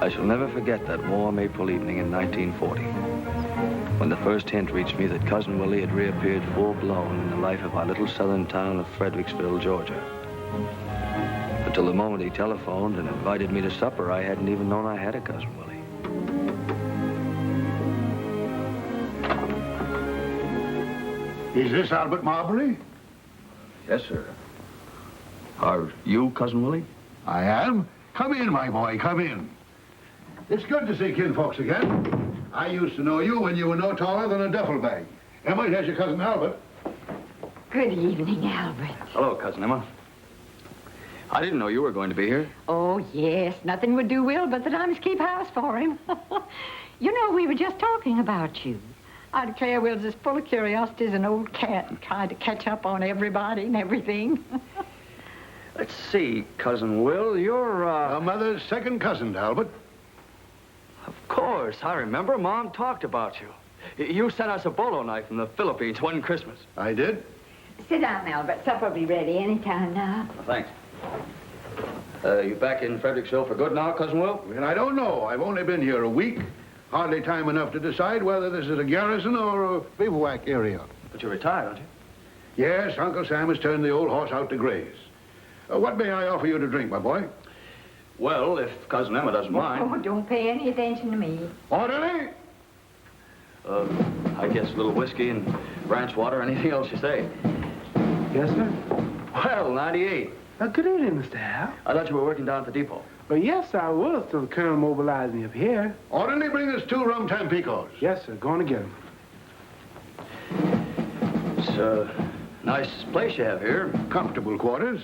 I shall never forget that warm April evening in 1940, when the first hint reached me that Cousin Willie had reappeared full-blown in the life of our little southern town of Fredericksville, Georgia. Until the moment he telephoned and invited me to supper, I hadn't even known I had a Cousin Willie. Is this Albert Marbury? Yes, sir. Are you Cousin Willie? I am. Come in, my boy, come in. It's good to see kinfolks again. I used to know you when you were no taller than a duffel bag. Emma, here's your cousin Albert. Good evening, Albert. Hello, Cousin Emma. I didn't know you were going to be here. Oh, yes. Nothing would do Will but that I must keep house for him. You know, we were just talking about you. I declare Will's as full of curiosity as an old cat and trying to catch up on everybody and everything. Let's see, Cousin Will, you're, Our mother's second cousin, Albert. Of course, I remember. Mom talked about you. You sent us a bolo knife from the Philippines one Christmas. I did? Sit down, Albert. Supper will be ready any time now. Well, thanks. You back in Fredericksville for good now, Cousin Will? Well, I don't know. I've only been here a week. Hardly time enough to decide whether this is a garrison or a bivouac area. But you're retired, aren't you? Yes, Uncle Sam has turned the old horse out to graze. What may I offer you to drink, my boy? Well, if Cousin Emma doesn't mind. Oh, don't pay any attention to me. Orderly? I guess a little whiskey and ranch water, anything else you say. Yes, sir? Well, 98. Good evening, Mr. Hal. I thought you were working down at the depot. Well, yes, sir, I was till the colonel mobilized me up here. Orderly, bring us 2 rum Tampicos. Yes, sir, going to get them. It's a nice place you have here. Comfortable quarters.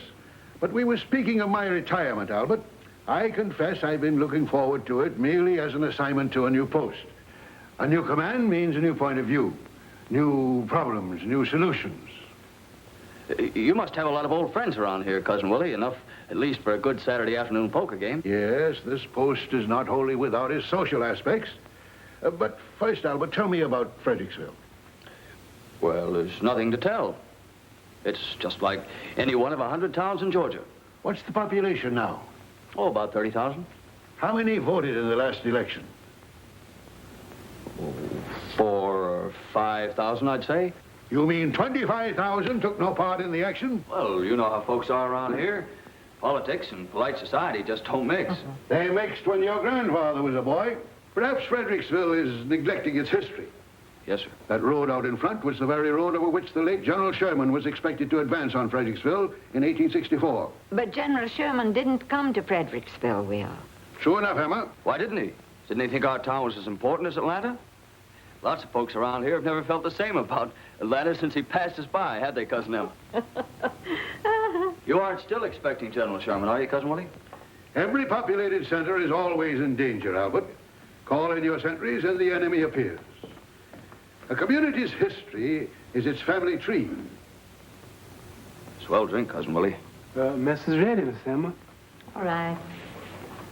But we were speaking of my retirement, Albert. I confess I've been looking forward to it merely as an assignment to a new post. A new command means a new point of view, new problems, new solutions. You must have a lot of old friends around here, Cousin Willie, enough at least for a good Saturday afternoon poker game. Yes, this post is not wholly without its social aspects. But first, Albert, tell me about Fredericksville. Well, there's nothing to tell. It's just like any one of 100 towns in Georgia. What's the population now? Oh, about 30,000. How many voted in the last election? 4,000 or 5,000, I'd say. You mean 25,000 took no part in the action? Well, you know how folks are around here. Politics and polite society just don't mix. They mixed when your grandfather was a boy. Perhaps Fredericksville is neglecting its history. Yes, sir. That road out in front was the very road over which the late General Sherman was expected to advance on Fredericksville in 1864. But General Sherman didn't come to Fredericksville, Will. True enough, Emma. Why didn't he? Didn't he think our town was as important as Atlanta? Lots of folks around here have never felt the same about Atlanta since he passed us by, had they, Cousin Emma? You aren't still expecting General Sherman, are you, Cousin Willie? Every populated center is always in danger, Albert. Call in your sentries and the enemy appears. A community's history is its family tree. Swell drink, Cousin Willie. Mess is ready, Miss Emma. All right.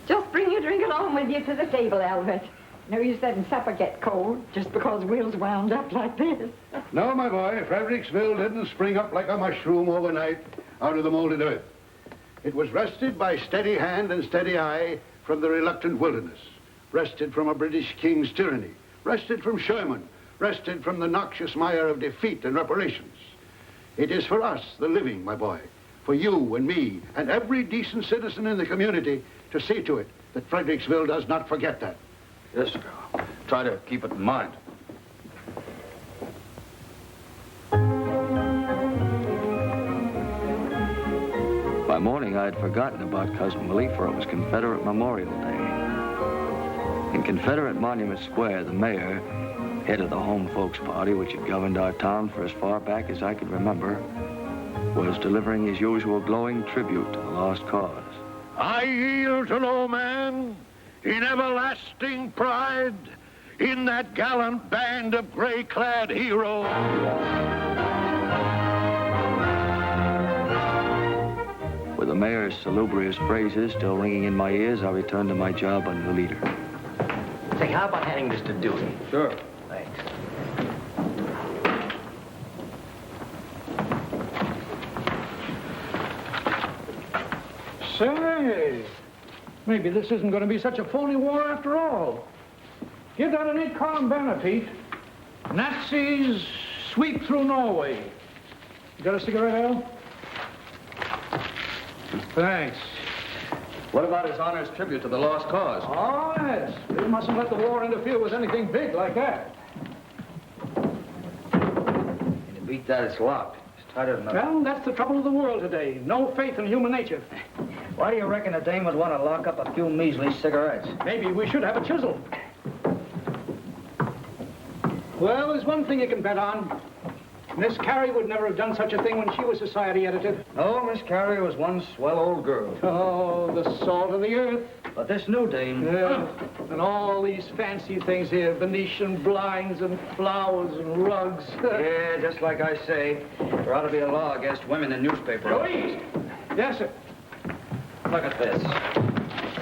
Just bring your drink along with you to the table, Albert. No use letting supper get cold just because Will's wound up like this. No, my boy, Fredericksville didn't spring up like a mushroom overnight out of the molded earth. It was wrested by steady hand and steady eye from the reluctant wilderness, wrested from a British king's tyranny, wrested from Sherman, wrested from the noxious mire of defeat and reparations. It is for us, the living, my boy, for you and me and every decent citizen in the community to see to it that Fredericksville does not forget that. Yes, sir. Try to keep it in mind. By morning, I had forgotten about Cousin Willie, for it was Confederate Memorial Day. In Confederate Monument Square, the mayor, head of the home folks party, which had governed our town for as far back as I could remember, was delivering his usual glowing tribute to the lost cause. I yield to no man in everlasting pride in that gallant band of gray-clad heroes. With the mayor's salubrious phrases still ringing in my ears, I returned to my job under the leader. Say, how about handing this to Dewey? Sure. Thanks. Say, Maybe this isn't going to be such a phony war after all. Give that an 8-column banner, Pete. Nazis sweep through Norway. You got a cigarette, Al? Thanks. What about His Honor's tribute to the lost cause? Oh, yes. We mustn't let the war interfere with anything big like that. Can you beat that? It's locked. It's tighter than Well, that's the trouble of the world today. No faith in human nature. Why do you reckon a dame would want to lock up a few measly cigarettes? Maybe we should have a chisel. Well, there's one thing you can bet on. Miss Carey would never have done such a thing when she was society editor. No, Miss Carey was one swell old girl. Oh, the salt of the earth. But this new dame... Yeah, and all these fancy things here, Venetian blinds and flowers and rugs. Yeah, just like I say, there ought to be a law against women in newspapers. Louise! Yes, sir. Look at this.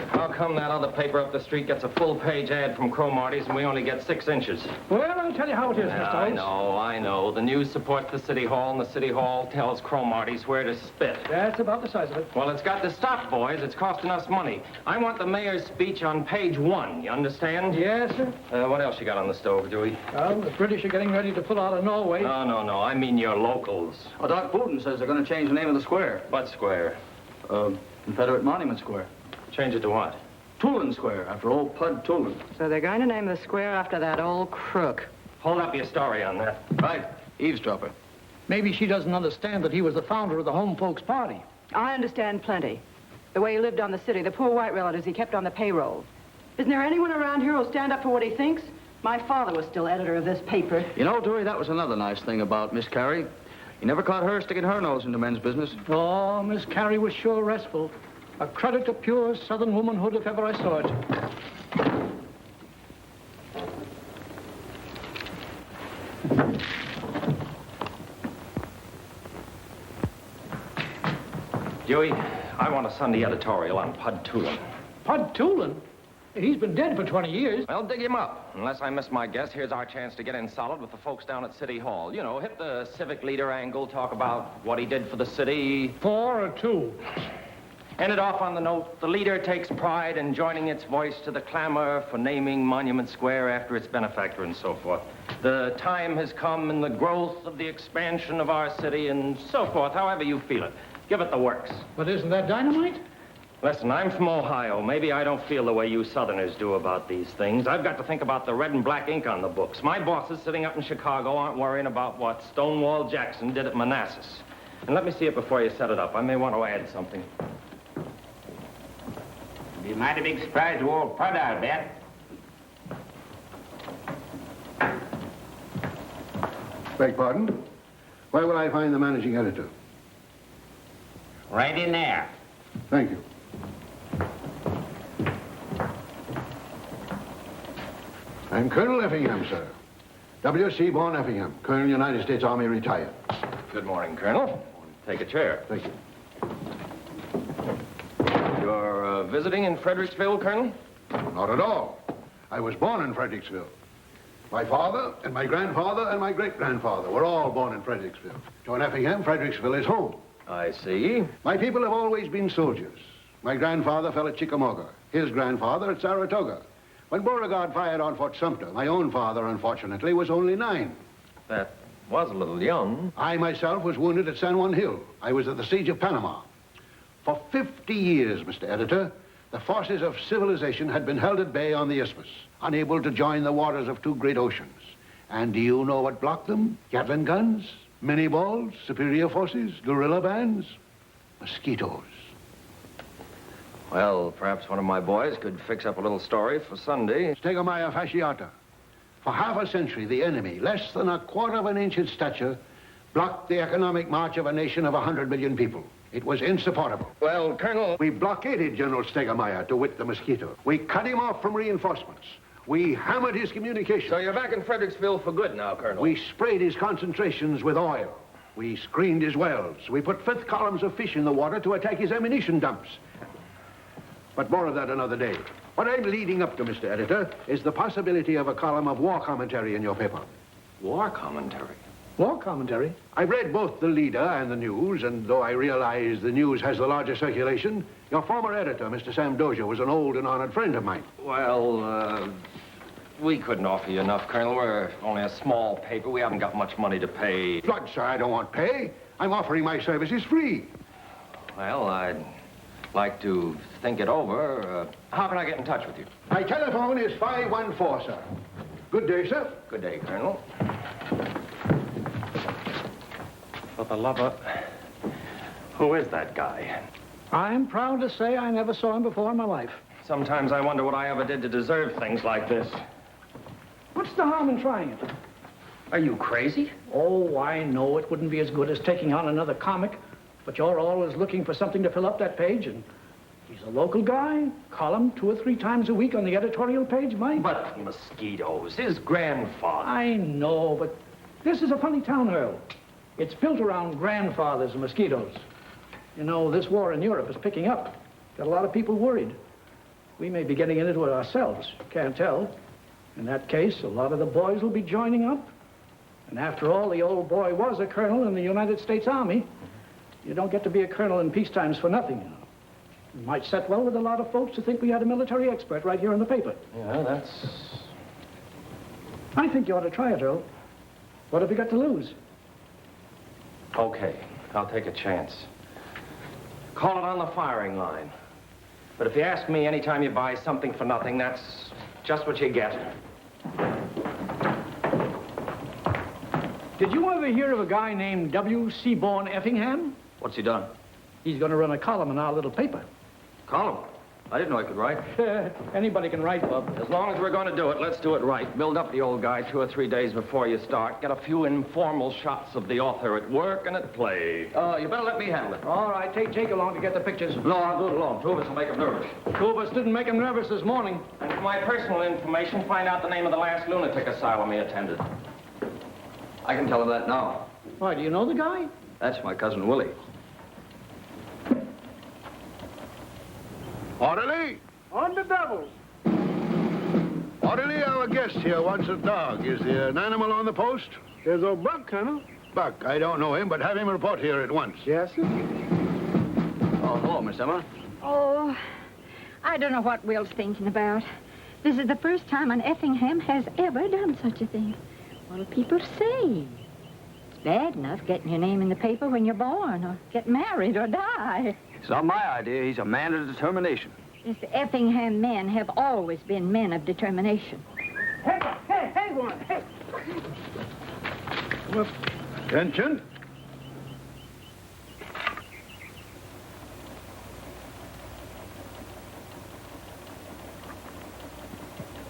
How come that other paper up the street gets a full-page ad from Cromarty's and we only get 6 inches? Well, I'll tell you how it is, Mr. Oates. I know. The news supports the City Hall, and the City Hall tells Cromarty's where to spit. That's about the size of it. Well, it's got to stop, boys. It's costing us money. I want the mayor's speech on page 1, you understand? Yes, sir. What else you got on the stove, Dewey? Well, the British are getting ready to pull out of Norway. No. I mean your locals. Oh, Doc Bowden says they're going to change the name of the square. What square? Confederate Monument Square. Change it to what? Tulin Square, after old Pud Tulin. So they're going to name the square after that old crook. Hold up your story on that. Right, eavesdropper. Maybe she doesn't understand that he was the founder of the Home Folks Party. I understand plenty. The way he lived on the city, the poor white relatives he kept on the payroll. Isn't there anyone around here who'll stand up for what he thinks? My father was still editor of this paper. You know, Dewey, that was another nice thing about Miss Carey. You never caught her sticking her nose into men's business. Oh, Miss Carey was sure restful. A credit to pure Southern womanhood if ever I saw it. Dewey, I want a Sunday editorial on Pud Tulin. Pud Tulin? He's been dead for 20 years. Well, dig him up. Unless I miss my guess, here's our chance to get in solid with the folks down at City Hall. You know, hit the civic leader angle, talk about what he did for the city. 4 or 2. End it off on the note, the leader takes pride in joining its voice to the clamor for naming Monument Square after its benefactor and so forth. The time has come in the growth of the expansion of our city and so forth, however you feel it. Give it the works. But isn't that dynamite? Listen, I'm from Ohio. Maybe I don't feel the way you Southerners do about these things. I've got to think about the red and black ink on the books. My bosses sitting up in Chicago aren't worrying about what Stonewall Jackson did at Manassas. And let me see it before you set it up. I may want to add something. Be a mighty big surprise to old Pud, I bet. Beg pardon? Where will I find the managing editor? Right in there. Thank you. I'm Colonel Effingham, sir. W. Seaborn Effingham, Colonel, United States Army, retired. Good morning, Colonel. Take a chair. Thank you. You're visiting in Fredericksville, Colonel? Not at all. I was born in Fredericksville. My father and my grandfather and my great-grandfather were all born in Fredericksville. Joan Effingham, Fredericksville is home. I see. My people have always been soldiers. My grandfather fell at Chickamauga, his grandfather at Saratoga. When Beauregard fired on Fort Sumter, my own father, unfortunately, was only 9. That was a little young. I myself was wounded at San Juan Hill. I was at the siege of Panama. For 50 years, Mr. Editor, the forces of civilization had been held at bay on the isthmus, unable to join the waters of 2 great oceans. And do you know what blocked them? Gatling guns, mini balls, superior forces, guerrilla bands, mosquitoes. Well, perhaps one of my boys could fix up a little story for Sunday. Stegomyia fasciata. For half a century, the enemy, less than a quarter of an inch in stature, blocked the economic march of a nation of 100 million people. It was insupportable. Well, Colonel... We blockaded General Stegomyia, to wit the mosquito. We cut him off from reinforcements. We hammered his communications. So you're back in Fredericksville for good now, Colonel? We sprayed his concentrations with oil. We screened his wells. We put 5th columns of fish in the water to attack his ammunition dumps. But more of that another day. What I'm leading up to, Mr. Editor, is the possibility of a column of war commentary in your paper. War commentary? War commentary? I've read both the leader and the news, and though I realize the news has the larger circulation, your former editor, Mr. Sam Dozier, was an old and honored friend of mine. Well, we couldn't offer you enough, Colonel. We're only a small paper. We haven't got much money to pay. Blood, sir, I don't want pay. I'm offering my services free. Well, I'd like to think it over. How can I get in touch with you? My telephone is 514, sir. Good day, sir. Good day, Colonel. For the love of... Who is that guy? I'm proud to say I never saw him before in my life. Sometimes I wonder what I ever did to deserve things like this. What's the harm in trying it? Are you crazy? Oh, I know it wouldn't be as good as taking on another comic, but you're always looking for something to fill up that page, and he's a local guy. Column 2 or 3 times a week on the editorial page, Mike. But mosquitoes, his grandfather. I know, but this is a funny town, Earl. It's built around grandfathers and mosquitoes. You know, this war in Europe is picking up. Got a lot of people worried. We may be getting into it ourselves. Can't tell. In that case, a lot of the boys will be joining up. And after all, the old boy was a colonel in the United States Army. You don't get to be a colonel in peace times for nothing, you know. It might set well with a lot of folks to think we had a military expert right here in the paper. Yeah, that's... I think you ought to try it, Earl. What have you got to lose? Okay, I'll take a chance. Call it on the firing line. But if you ask me anytime you buy something for nothing, that's just what you get. Did you ever hear of a guy named Will Seaborn Effingham? What's he done? He's going to run a column in our little paper. Column? I didn't know I could write. Anybody can write, Bub. As long as we're going to do it, let's do it right. Build up the old guy 2 or 3 days before you start. Get a few informal shots of the author at work and at play. You better let me handle it. All right, take along to get the pictures. No, I'll do it alone. 2 of us will make him nervous. 2 of us didn't make him nervous this morning. And for my personal information, find out the name of the last lunatic asylum he attended. I can tell him that now. Why, do you know the guy? That's my cousin Willie. Orderly! On the doubles. Orderly, our guest here wants a dog. Is there an animal on the post? There's old Buck, Colonel. Buck, I don't know him, but have him report here at once. Yes, sir. Oh, hello, Miss Emma. Oh, I don't know what Will's thinking about. This is the first time an Effingham has ever done such a thing. What'll people say? It's bad enough getting your name in the paper when you're born, or get married, or die. It's not my idea. He's a man of determination. Yes, the Effingham men have always been men of determination. Hey, one. Hey. Attention.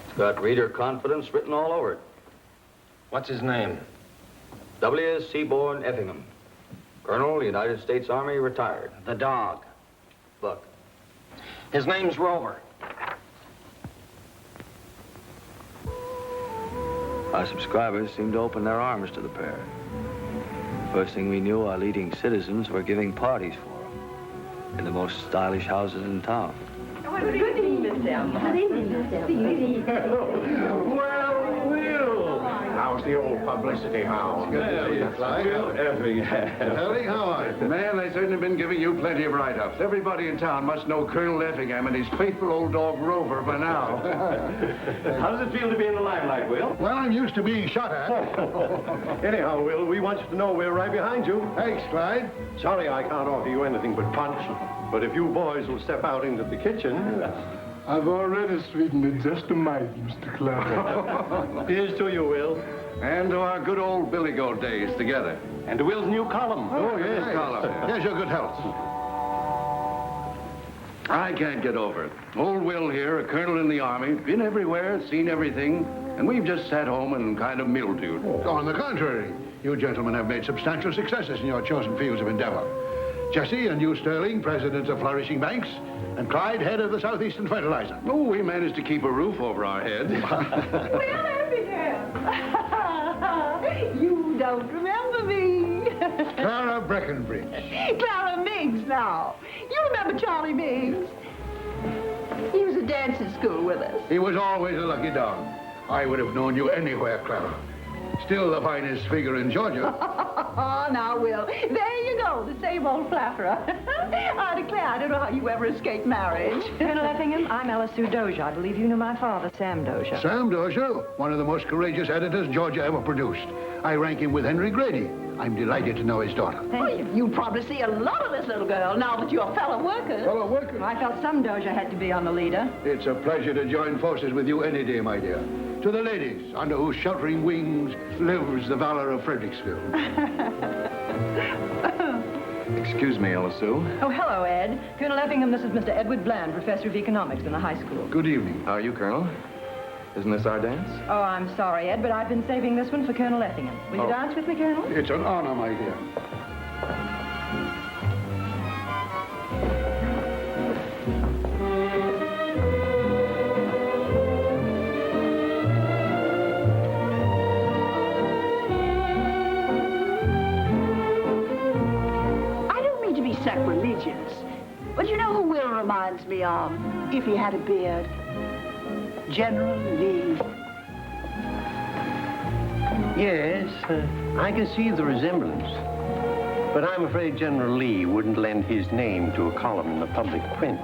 It's got reader confidence written all over it. What's his name? W. Seaborn Effingham. Colonel, United States Army, retired. The dog. Buck. His name's Rover. Our subscribers seemed to open their arms to the pair. First thing we knew, our leading citizens were giving parties for them in the most stylish houses in town. Good evening, Miss Emma. Good evening, Miss Emma. Well, Will. How's the old publicity hound? Ellie, how are you? Man, they've certainly been giving you plenty of write-ups. Everybody in town must know Colonel Effingham and his faithful old dog Rover by now. How does it feel to be in the limelight, Will? Well, I'm used to being shot at. Anyhow, Will, we want you to know we're right behind you. Thanks, Clyde. Sorry I can't offer you anything but punch, but if you boys will step out into the kitchen... I've already sweetened it just a mite, Mr. Clark. Here's to you, Will. And to our good old Billy Goat days together. And to Will's new column. Oh, yes, column. Here's your good health. I can't get over it. Old Will here, a colonel in the Army, been everywhere, seen everything, and we've just sat home and kind of mildewed. On the contrary, you gentlemen have made substantial successes in your chosen fields of endeavor. Jesse and you, Sterling, presidents of flourishing banks, and Clyde, head of the Southeastern Fertilizer. Oh, we managed to keep a roof over our head. Will Effingham. You don't remember me. Clara Breckenbridge. Clara Miggs now. You remember Charlie Miggs? He was a dance at school with us. He was always a lucky dog. I would have known you anywhere, Clara. Still the finest figure in Georgia. Oh, now, Will, there you go, the same old flatterer. I declare, I don't know how you ever escaped marriage. Colonel Effingham, I'm Ella Sue Dozier. I believe you knew my father, Sam Dozier. Sam Dozier, one of the most courageous editors Georgia ever produced. I rank him with Henry Grady. I'm delighted to know his daughter. Thank you. You probably see a lot of this little girl now that you're fellow workers. Fellow workers? I felt some Dozier had to be on the leader. It's a pleasure to join forces with you any day, my dear. To the ladies, under whose sheltering wings lives the valor of Fredericksville. Excuse me, Ella Sue. Oh, hello, Ed. Colonel Effingham, this is Mr. Edward Bland, professor of economics in the high school. Good evening. How are you, Colonel? Isn't this our dance? Oh, I'm sorry, Ed, but I've been saving this one for Colonel Effingham. Will you dance with me, Colonel? It's an honor, my dear. I don't mean to be sacrilegious, but you know who Will reminds me of, if he had a beard? General Lee. Yes, I can see the resemblance. But I'm afraid General Lee wouldn't lend his name to a column in the public print.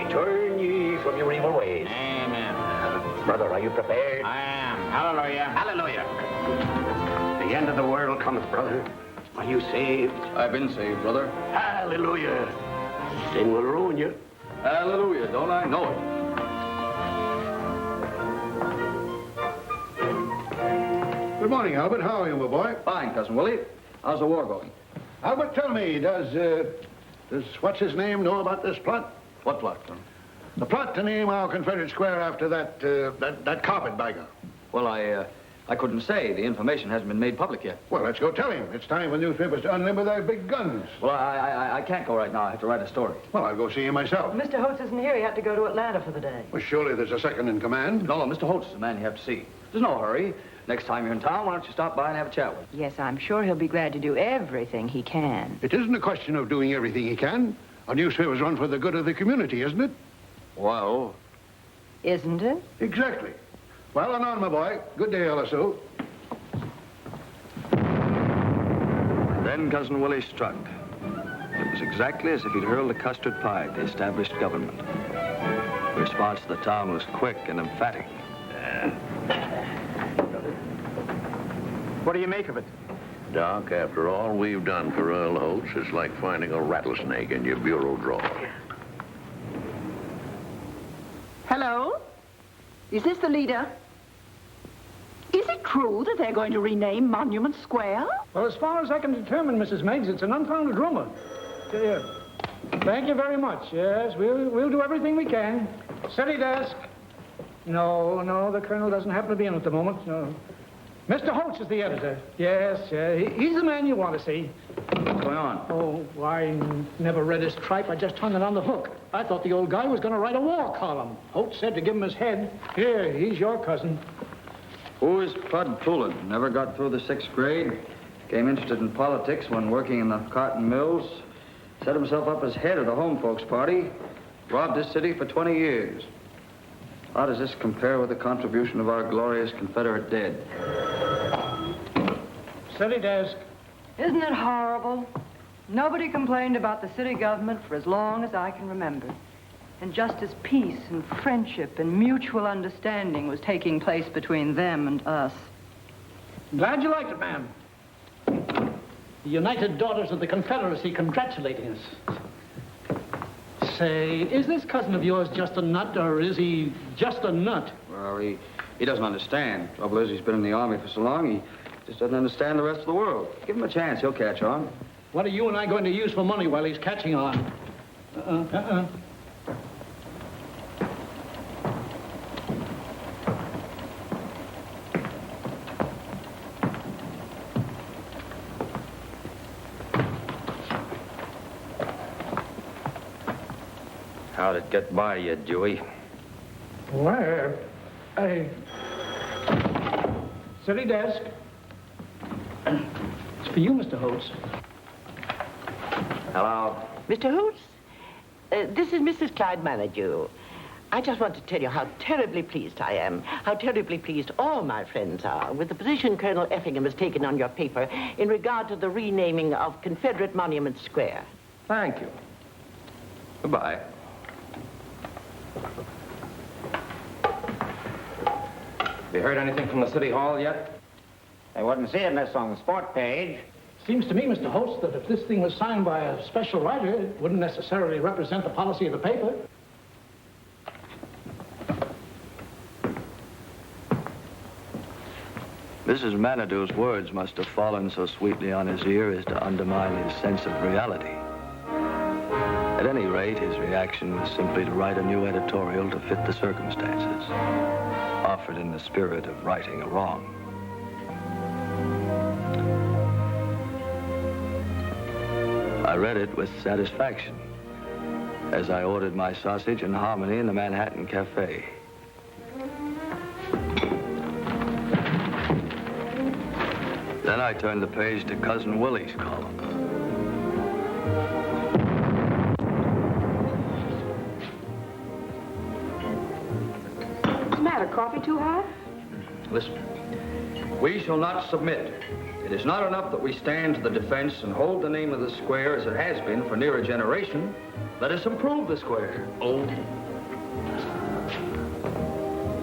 Turn ye from your evil ways. Amen. Brother, are you prepared? I am. Hallelujah. Hallelujah. The end of the world comes, brother. Are you saved? I've been saved, brother. Hallelujah. Sin will ruin you. Hallelujah, don't I know it? Good morning, Albert. How are you, my boy? Fine, Cousin Willie. How's the war going? Albert, tell me, does what's his name know about this plot? What plot, Colonel? The plot to name our Confederate Square after that carpetbagger. Well, I couldn't say. The information hasn't been made public yet. Well, let's go tell him. It's time for newspapers to unlimber their big guns. Well, I can't go right now. I have to write a story. Well, I'll go see him myself. Mr. Holtz isn't here. He had to go to Atlanta for the day. Well, surely there's a second in command. No, Mr. Holtz is the man you have to see. There's no hurry. Next time you're in town, why don't you stop by and have a chat with him? Yes, I'm sure he'll be glad to do everything he can. It isn't a question of doing everything he can. A newspaper's run for the good of the community, isn't it? Well... Isn't it? Exactly. Well, and on, my boy. Good day, Ella Sue. Then Cousin Willie struck. It was exactly as if he'd hurled a custard pie at the established government. The response to the town was quick and emphatic. What do you make of it? Doc, after all we've done for Earl Holtz, it's like finding a rattlesnake in your bureau drawer. Hello? Is this the leader? Is it true that they're going to rename Monument Square? Well, as far as I can determine, Mrs. Meigs, it's an unfounded rumor. Thank you very much. Yes, we'll do everything we can. Steady desk. No, the colonel doesn't happen to be in at the moment. No. Mr. Holtz is the editor. Yes, he's the man you want to see. What's going on? Oh, I never read his tripe. I just turned it on the hook. I thought the old guy was going to write a war column. Holtz said to give him his head. Here, he's your cousin. Who is Bud Poulin? Never got through the 6th grade. Became interested in politics when working in the cotton mills. Set himself up as head of the home folks party. Robbed this city for 20 years. How does this compare with the contribution of our glorious Confederate dead? Steady desk. Isn't it horrible? Nobody complained about the city government for as long as I can remember. And just as peace and friendship and mutual understanding was taking place between them and us. Glad you liked it, ma'am. The United Daughters of the Confederacy congratulating us. Say, is this cousin of yours just a nut, or is he just a nut? Well, he doesn't understand. Trouble is, he's been in the Army for so long, he just doesn't understand the rest of the world. Give him a chance, he'll catch on. What are you and I going to use for money while he's catching on? How'd it get by you, Dewey? Where? City desk. It's for you, Mr. Holtz. Hello. Mr. Holtz, this is Mrs. Clyde Manager. I just want to tell you how terribly pleased I am, how terribly pleased all my friends are with the position Colonel Effingham has taken on your paper in regard to the renaming of Confederate Monument Square. Thank you. Goodbye. Have you heard anything from the City Hall yet? I wouldn't see it unless on the sport page. Seems to me, Mr. Holtz, that if this thing was signed by a special writer, it wouldn't necessarily represent the policy of the paper. Mrs. Manitou words must have fallen so sweetly on his ear as to undermine his sense of reality. At any rate, his reaction was simply to write a new editorial to fit the circumstances, offered in the spirit of righting a wrong. I read it with satisfaction as I ordered my sausage and hominy in the Manhattan Cafe. Then I turned the page to Cousin Willie's column. What's the matter? Coffee too hot? Listen, we shall not submit. It is not enough that we stand to the defense and hold the name of the square as it has been for near a generation. Let us improve the square. Oh.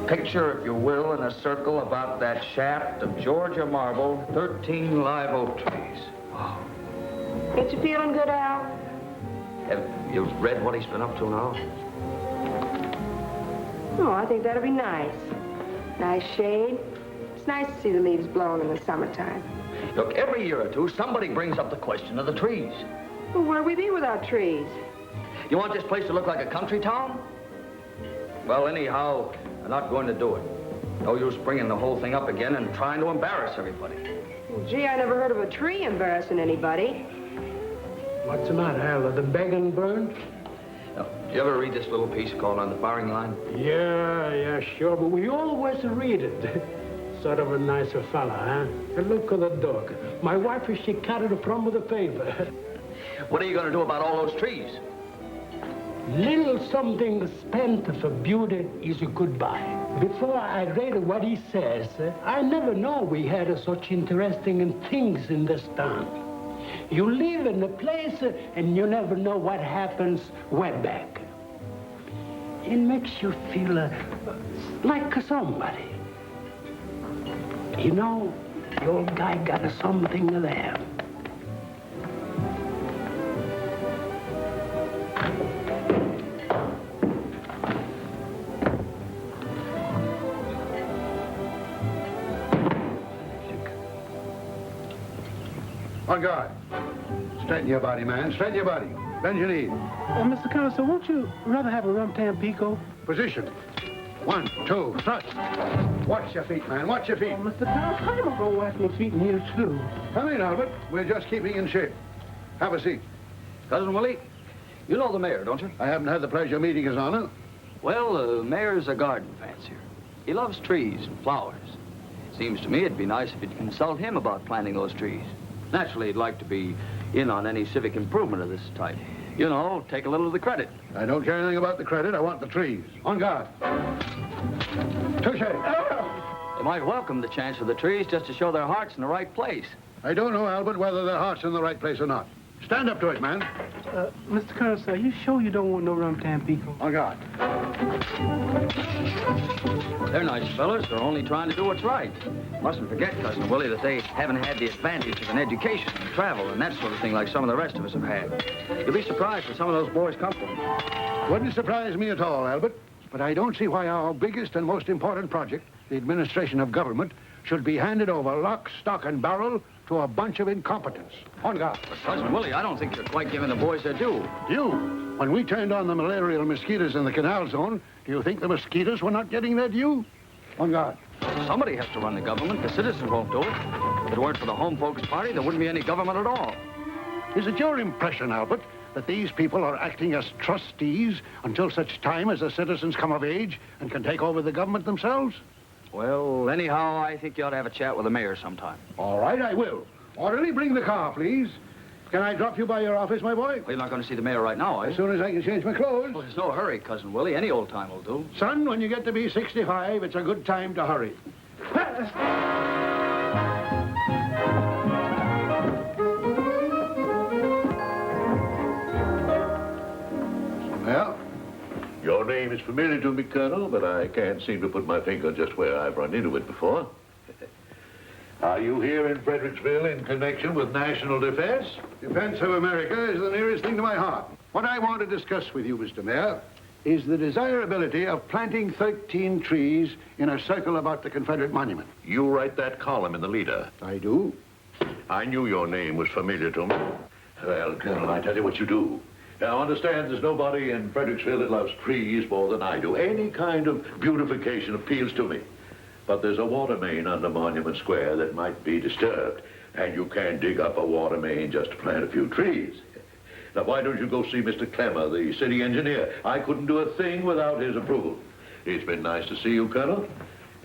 Picture, if you will, in a circle about that shaft of Georgia marble, 13 live oak trees. Wow. Get you feeling good, Al? Have you read what he's been up to now? Oh, I think that'll be nice. Nice shade. It's nice to see the leaves blowing in the summertime. Look, every year or two, somebody brings up the question of the trees. Well, where'd we be without trees? You want this place to look like a country town? Well, anyhow, I'm not going to do it. No use bringing the whole thing up again and trying to embarrass everybody. Well, gee, I never heard of a tree embarrassing anybody. What's the matter, Al? Are the begging burned? Now, did you ever read this little piece called On the Firing Line? Yeah, sure, but we always read it. Sort of a nicer fella, huh? And look at the dog. My wife, she cut it from the paper. What are you going to do about all those trees? Little something spent for beauty is a goodbye. Before I read what he says, I never know we had such interesting things in this town. You live in a place and you never know what happens way back. It makes you feel like somebody. You know, the old guy got something there. On guard. Straighten your body, man. Straighten your body. Bend your knee. Mr. Consul, won't you rather have a rum-tam Pico? Position. 1, 2, thrust. Watch your feet, man. Watch your feet. Mr. Consul, I'm going to go wash my feet in here, too. Come in, Albert. We're just keeping in shape. Have a seat. Cousin Willie, you know the mayor, don't you? I haven't had the pleasure of meeting his honor. Well, the mayor's a garden fancier. He loves trees and flowers. Seems to me it'd be nice if you'd consult him about planting those trees. Naturally, he'd like to be in on any civic improvement of this type. You know, take a little of the credit. I don't care anything about the credit. I want the trees. On guard. Touche. They might welcome the chance for the trees just to show their hearts in the right place. I don't know, Albert, whether their heart's in the right place or not. Stand up to it, man. Mr. Colonel, are you sure you don't want no rum-tam Pico? On guard. They're nice fellas. They're only trying to do what's right. Mustn't forget, Cousin Willie, that they haven't had the advantage of an education and travel and that sort of thing like some of the rest of us have had. You'll be surprised where some of those boys come from. Wouldn't surprise me at all, Albert. But I don't see why our biggest and most important project, the administration of government, should be handed over lock, stock, and barrel to a bunch of incompetents. On guard. But, Cousin Willie, I don't think you're quite giving the boys their due. You? When we turned on the malarial mosquitoes in the canal zone, do you think the mosquitoes were not getting their due? On guard. Somebody has to run the government. The citizens won't do it. If it weren't for the Home Folks Party, there wouldn't be any government at all. Is it your impression, Albert, that these people are acting as trustees until such time as the citizens come of age and can take over the government themselves? Well, anyhow, I think you ought to have a chat with the mayor sometime. All right, I will. Orderly, bring the car, please. Can I drop you by your office, my boy? Well, you're not going to see the mayor right now, are you? As soon as I can change my clothes. Well, there's no hurry, Cousin Willie. Any old time will do. Son, when you get to be 65, it's a good time to hurry. Well, your name is familiar to me, Colonel, but I can't seem to put my finger just where I've run into it before. Are you here in Fredericksville in connection with national defense? Defense of America is the nearest thing to my heart. What I want to discuss with you, Mr. Mayor, is the desirability of planting 13 trees in a circle about the Confederate monument. You write that column in the Leader. I do. I knew your name was familiar to me. Well, Colonel, I tell you what you do. Now, understand there's nobody in Fredericksville that loves trees more than I do. Any kind of beautification appeals to me. But there's a water main under Monument Square that might be disturbed, and you can't dig up a water main just to plant a few trees. Now, why don't you go see Mr. Clemmer, the city engineer? I couldn't do a thing without his approval. It's been nice to see you, Colonel.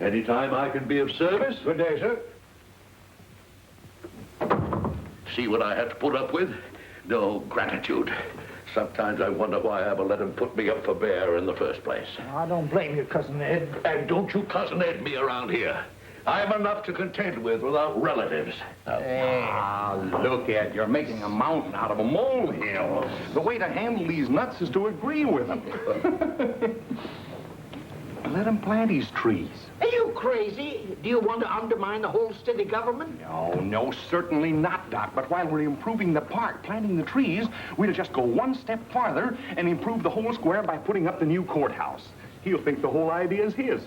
Anytime I can be of service. Good day, sir. See what I have to put up with? No gratitude. Sometimes I wonder why I ever let him put me up for bear in the first place. I don't blame you, Cousin Ed. And don't you Cousin Ed me around here. I'm enough to contend with without relatives. Look, Ed, you're making a mountain out of a molehill. The way to handle these nuts is to agree with them. Let him plant his trees. Are you crazy? Do you want to undermine the whole city government? No, certainly not, Doc. But while we're improving the park, planting the trees, we'll just go one step farther and improve the whole square by putting up the new courthouse. He'll think the whole idea is his.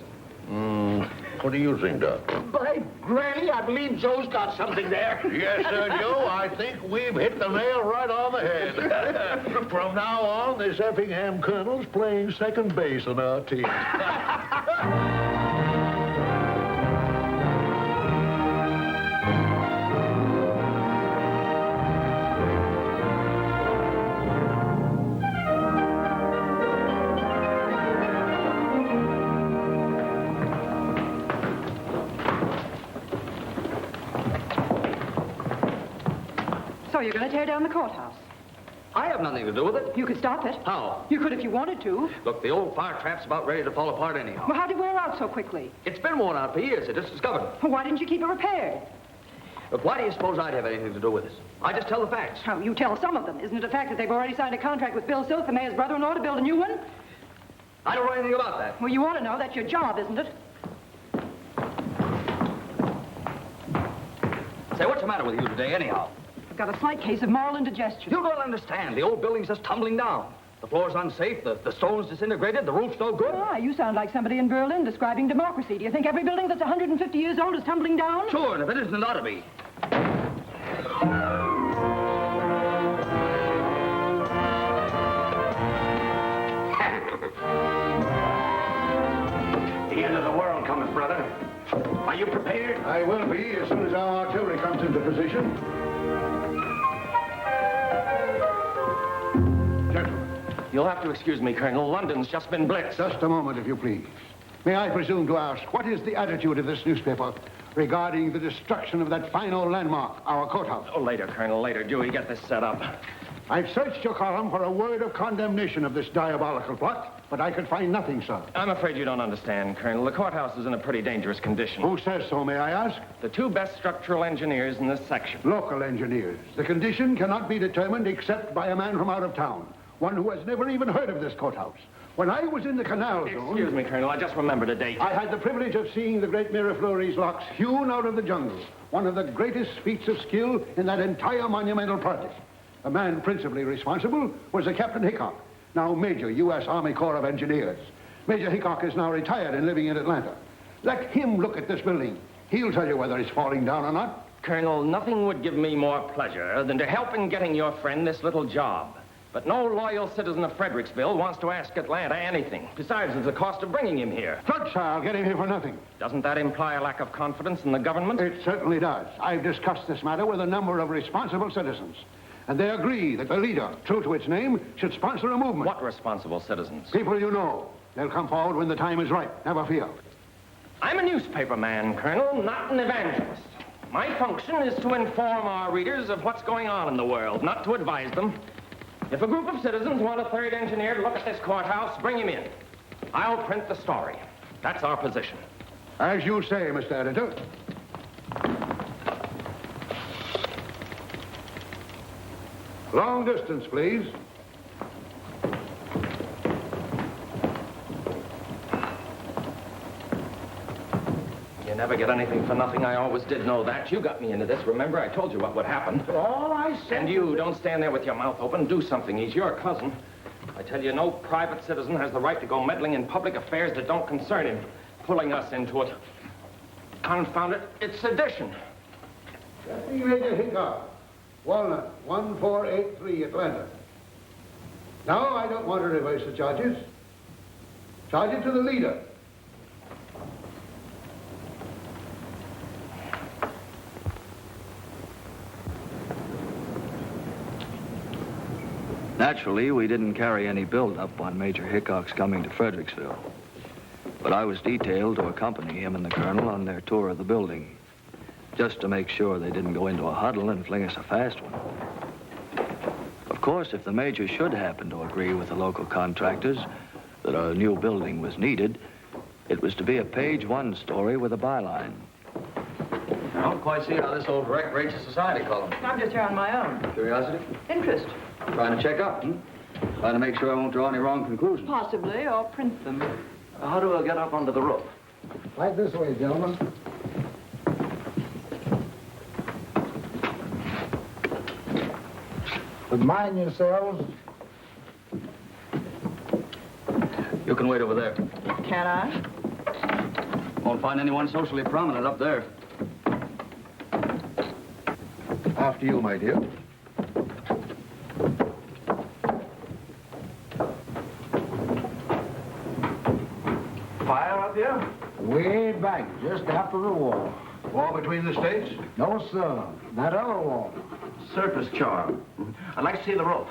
What do you think, Doc? By granny, I believe Joe's got something there. Yes, sir, Joe. I think we've hit the nail right on the head. From now on, this Effingham Colonel's playing second base on our team. So you're going to tear down the courthouse? I have nothing to do with it. You could stop it. How? You could if you wanted to. Look, the old fire trap's about ready to fall apart anyhow. Well, how did it wear out so quickly? It's been worn out for years. I just discovered it. Well, why didn't you keep it repaired? Look, why do you suppose I'd have anything to do with this? I just tell the facts. Oh, you tell some of them. Isn't it a fact that they've already signed a contract with Bill Silk, the mayor's brother-in-law, to build a new one? I don't know anything about that. Well, you ought to know. That's your job, isn't it? Say, what's the matter with you today, anyhow? I've got a slight case of moral indigestion. You don't understand. The old building's just tumbling down. The floor's unsafe, the stone's disintegrated, the roof's no good. Ah, you sound like somebody in Berlin describing democracy. Do you think every building that's 150 years old is tumbling down? Sure, and if it isn't, it ought to be. The end of the world cometh, brother. Are you prepared? I will be as soon as our artillery comes into position. You'll have to excuse me, Colonel. London's just been blitzed. Just a moment, if you please. May I presume to ask, what is the attitude of this newspaper regarding the destruction of that fine old landmark, our courthouse? Oh, later, Colonel, later. Dewey, get this set up. I've searched your column for a word of condemnation of this diabolical plot, but I could find nothing, sir. I'm afraid you don't understand, Colonel. The courthouse is in a pretty dangerous condition. Who says so, may I ask? The two best structural engineers in this section. Local engineers. The condition cannot be determined except by a man from out of town. One who has never even heard of this courthouse. When I was in the canal zone... Excuse me, Colonel, I just remembered a date. I had the privilege of seeing the great Miraflores locks hewn out of the jungle. One of the greatest feats of skill in that entire monumental project. The man principally responsible was a Captain Hickok, now Major, U.S. Army Corps of Engineers. Major Hickok is now retired and living in Atlanta. Let him look at this building. He'll tell you whether it's falling down or not. Colonel, nothing would give me more pleasure than to help in getting your friend this little job. But no loyal citizen of Fredericksville wants to ask Atlanta anything. Besides, there's the cost of bringing him here. Look, sir, I'll get him here for nothing. Doesn't that imply a lack of confidence in the government? It certainly does. I've discussed this matter with a number of responsible citizens. And they agree that the leader, true to its name, should sponsor a movement. What responsible citizens? People you know. They'll come forward when the time is right. Never fear. I'm a newspaper man, Colonel, not an evangelist. My function is to inform our readers of what's going on in the world, not to advise them. If a group of citizens want a third engineer to look at this courthouse, bring him in. I'll print the story. That's our position. As you say, Mr. Editor. Long distance, please. You never get anything for nothing. I always did know that. You got me into this. Remember, I told you what would happen. But all I said... And you, don't stand there with your mouth open. Do something. He's your cousin. I tell you, no private citizen has the right to go meddling in public affairs that don't concern him. Pulling us into it. Confound it, it's sedition. Deputy Major Hickok, Walnut, 1483, Atlanta. Now, I don't want to reverse the charges. Charge it to the leader. Naturally, we didn't carry any build-up on Major Hickok's coming to Fredericksville. But I was detailed to accompany him and the colonel on their tour of the building, just to make sure they didn't go into a huddle and fling us a fast one. Of course, if the major should happen to agree with the local contractors that a new building was needed, it was to be a page 1 story with a byline. I don't quite see how this old wreck rates a society column. I'm just here on my own. Curiosity? Interest. Trying to check up, Trying to make sure I won't draw any wrong conclusions. Possibly, or print them. How do I get up onto the roof? Right this way, gentlemen. But mind yourselves. You can wait over there. Can I? Won't find anyone socially prominent up there. After you, my dear. Fire up here? Way back, just after the war. War between the states? No, sir. That other war. Surface charm. I'd like to see the rope.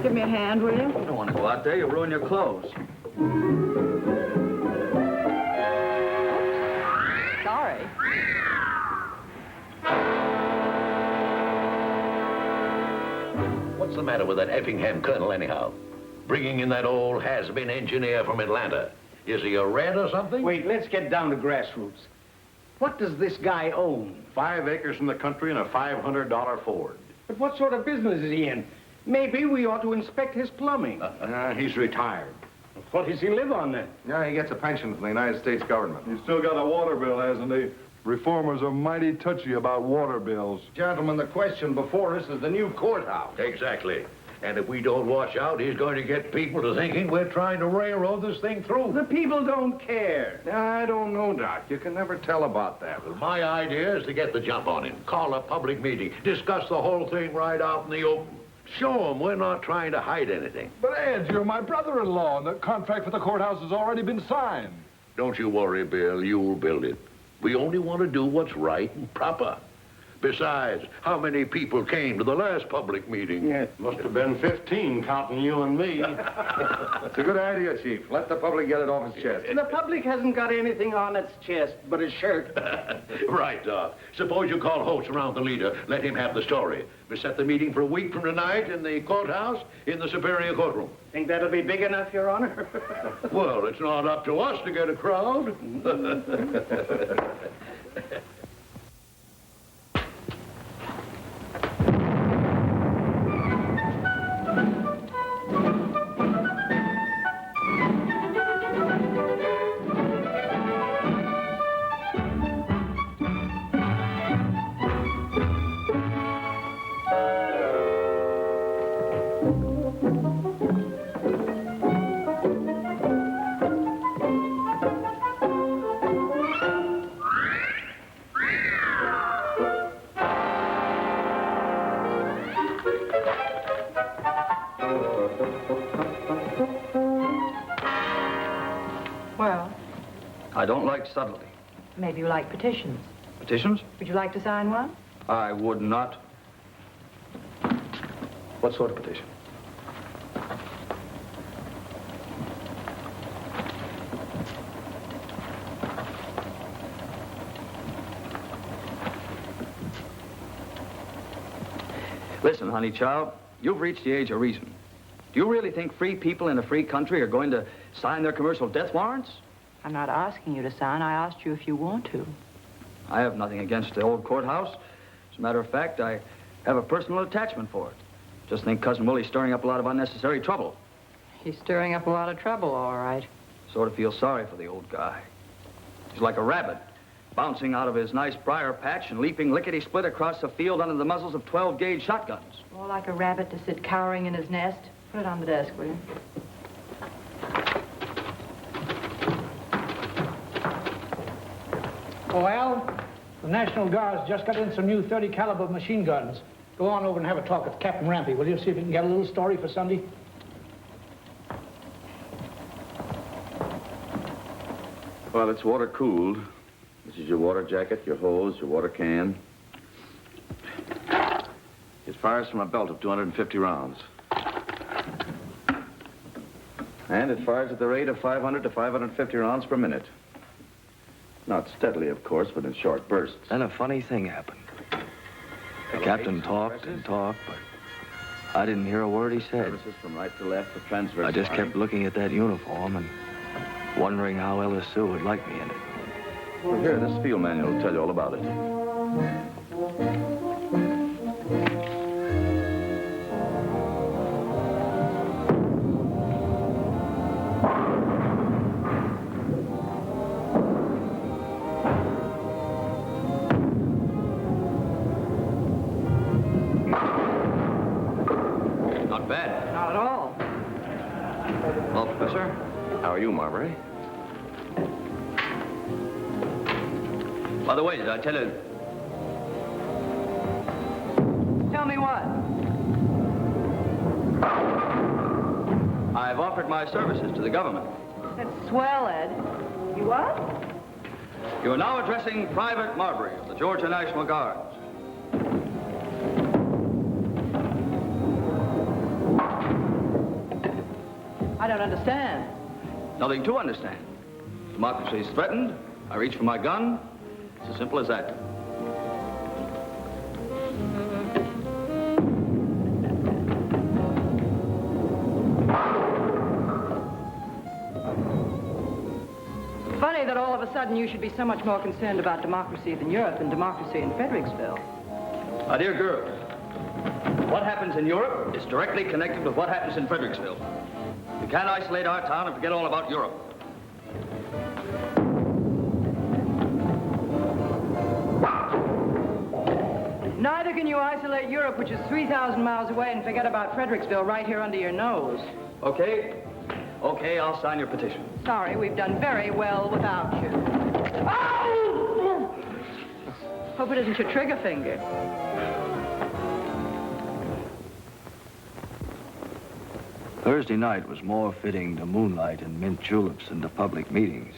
Give me a hand, will you? You don't want to go out there. You'll ruin your clothes. Sorry. What's the matter with that Effingham colonel, anyhow? Bringing in that old has-been engineer from Atlanta. Is he a rat or something? Wait, let's get down to grassroots. What does this guy own? 5 acres in the country and a $500 Ford. But what sort of business is he in? Maybe we ought to inspect his plumbing. He's retired. What does he live on, then? Yeah, he gets a pension from the United States government. He's still got a water bill, hasn't he? Reformers are mighty touchy about water bills. Gentlemen, the question before us is the new courthouse. Exactly. And if we don't watch out, he's going to get people to thinking we're trying to railroad this thing through. The people don't care. I don't know, Doc. You can never tell about that. Well, my idea is to get the jump on him. Call a public meeting. Discuss the whole thing right out in the open. Show him we're not trying to hide anything. But, Ed, you're my brother-in-law, and the contract for the courthouse has already been signed. Don't you worry, Bill. You'll build it. We only want to do what's right and proper. Besides, how many people came to the last public meeting? Yeah, must have been 15, counting you and me. It's a good idea, Chief. Let the public get it off its chest. The public hasn't got anything on its chest but a shirt. Right, Doc. Suppose you call Holtz around the leader. Let him have the story. We set the meeting for a week from tonight in the courthouse in the Superior Courtroom. Think that'll be big enough, Your Honor? Well, it's not up to us to get a crowd. I don't like subtlety. Maybe you like petitions. Petitions? Would you like to sign one? I would not. What sort of petition? Listen, honey child, you've reached the age of reason. Do you really think free people in a free country are going to sign their commercial death warrants? I'm not asking you to sign. I asked you if you want to. I have nothing against the old courthouse. As a matter of fact, I have a personal attachment for it. Just think Cousin Willie's stirring up a lot of unnecessary trouble. He's stirring up a lot of trouble, all right. Sort of feel sorry for the old guy. He's like a rabbit, bouncing out of his nice briar patch and leaping lickety-split across the field under the muzzles of 12-gauge shotguns. More like a rabbit to sit cowering in his nest. Put it on the desk, will you? Well, the National Guard's just got in some new 30 caliber machine guns. Go on over and have a talk with Captain Rampy, will you? See if you can get a little story for Sunday. Well, it's water cooled. This is your water jacket, your hose, your water can. It fires from a belt of 250 rounds. And it fires at the rate of 500 to 550 rounds per minute. Not steadily, of course, but in short bursts. Then a funny thing happened. The captain talked and talked, but I didn't hear a word he said. Services from right to left for transverse. I just kept looking at that uniform and wondering how Ella Sue would like me in it. Well, here, this field manual will tell you all about it. Not bad. Not at all. Well, Professor? How are you, Marbury? By the way, did I tell you... Tell me what? I've offered my services to the government. That's swell, Ed. You what? You are now addressing Private Marbury of the Georgia National Guards. I don't understand. Nothing to understand. Democracy is threatened. I reach for my gun. It's as simple as that. Funny that all of a sudden you should be so much more concerned about democracy in Europe than democracy in Fredericksville. My dear girl, what happens in Europe is directly connected with what happens in Fredericksville. We can't isolate our town and forget all about Europe. Neither can you isolate Europe, which is 3,000 miles away, and forget about Fredericksville right here under your nose. Okay? Okay, I'll sign your petition. Sorry, we've done very well without you. Ow! Hope it isn't your trigger finger. Thursday night was more fitting to moonlight and mint juleps than to public meetings.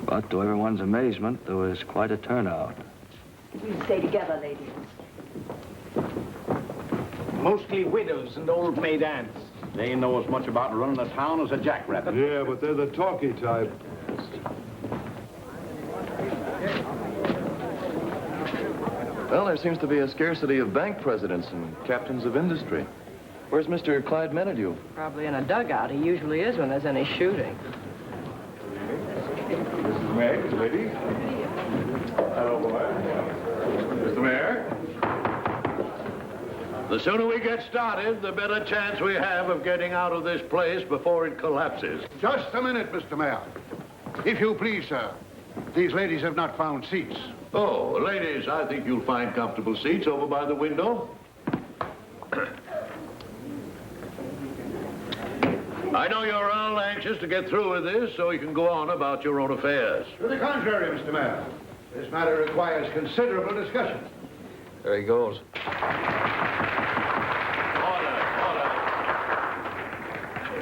But to everyone's amazement, there was quite a turnout. We stay together, ladies. Mostly widows and old maid aunts. They know as much about running a town as a jackrabbit. Yeah, but they're the talky type. Well, there seems to be a scarcity of bank presidents and captains of industry. Where's Mr. Clyde Menadue? Probably in a dugout. He usually is when there's any shooting. Mr. Mayor, lady. Hello, boy. Mr. Mayor. The sooner we get started, the better chance we have of getting out of this place before it collapses. Just a minute, Mr. Mayor. If you please, sir. These ladies have not found seats. Oh, ladies, I think you'll find comfortable seats over by the window. I know you're all anxious to get through with this so you can go on about your own affairs. To the contrary, Mr. Mayor. This matter requires considerable discussion. There he goes.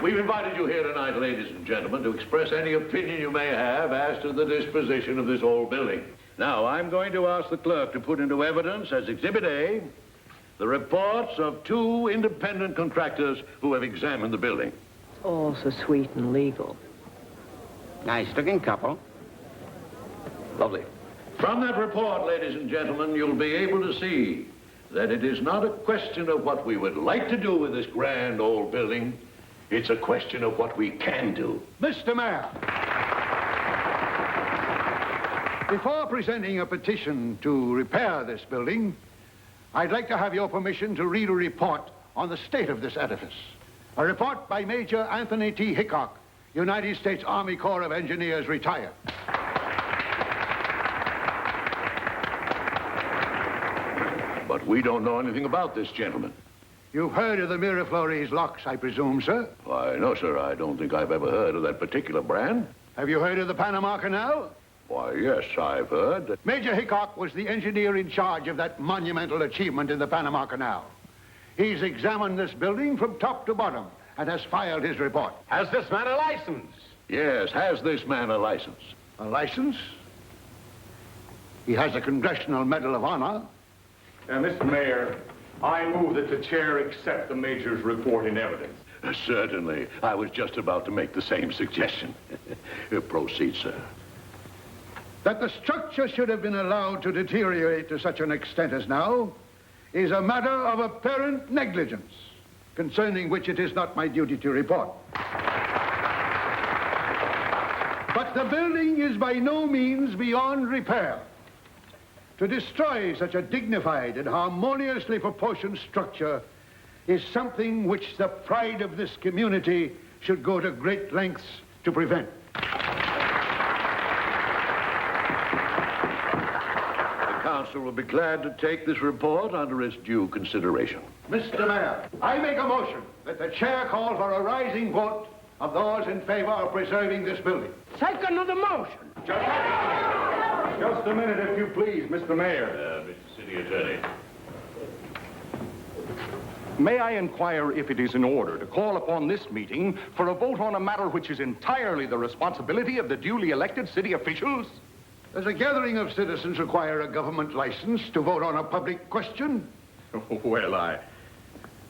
We've invited you here tonight, ladies and gentlemen, to express any opinion you may have as to the disposition of this old building. Now, I'm going to ask the clerk to put into evidence as Exhibit A the reports of 2 independent contractors who have examined the building. All so sweet and legal. Nice-looking couple. Lovely. From that report, ladies and gentlemen, you'll be able to see that it is not a question of what we would like to do with this grand old building. It's a question of what we can do. Mr. Mayor, before presenting a petition to repair this building, I'd like to have your permission to read a report on the state of this edifice. A report by Major Anthony T. Hickok, United States Army Corps of Engineers, retired. But we don't know anything about this gentleman. You've heard of the Miraflores locks, I presume, sir? Why, no, sir. I don't think I've ever heard of that particular brand. Have you heard of the Panama Canal? Why, yes, I've heard that. Major Hickok was the engineer in charge of that monumental achievement in the Panama Canal. He's examined this building from top to bottom and has filed his report. Has this man a license? Yes, has this man a license? A license? He has a Congressional Medal of Honor. Mr. Mayor, I move that the chair accept the Major's report in evidence. Certainly. I was just about to make the same suggestion. Proceed, sir. That the structure should have been allowed to deteriorate to such an extent as now is a matter of apparent negligence, concerning which it is not my duty to report. But the building is by no means beyond repair. To destroy such a dignified and harmoniously proportioned structure is something which the pride of this community should go to great lengths to prevent. The council will be glad to take this report under its due consideration. Mr. Mayor, I make a motion that the chair call for a rising vote of those in favor of preserving this building. Second of the motion. Just a minute, if you please, Mr. Mayor. Mr. City Attorney. May I inquire if it is in order to call upon this meeting for a vote on a matter which is entirely the responsibility of the duly elected city officials? Does a gathering of citizens require a government license to vote on a public question? Well,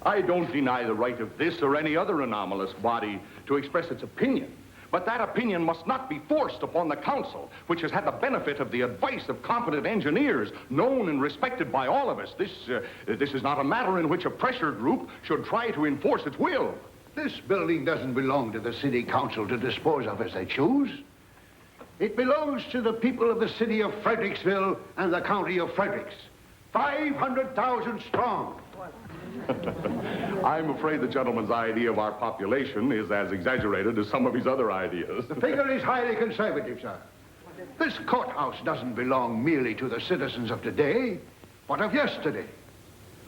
I don't deny the right of this or any other anomalous body to express its opinion. But that opinion must not be forced upon the council, which has had the benefit of the advice of competent engineers, known and respected by all of us. This is not a matter in which a pressure group should try to enforce its will. This building doesn't belong to the city council to dispose of as they choose. It belongs to the people of the city of Fredericksville and the county of Fredericks. 500,000 strong. I'm afraid the gentleman's idea of our population is as exaggerated as some of his other ideas. The figure is highly conservative, sir. This courthouse doesn't belong merely to the citizens of today, but of yesterday.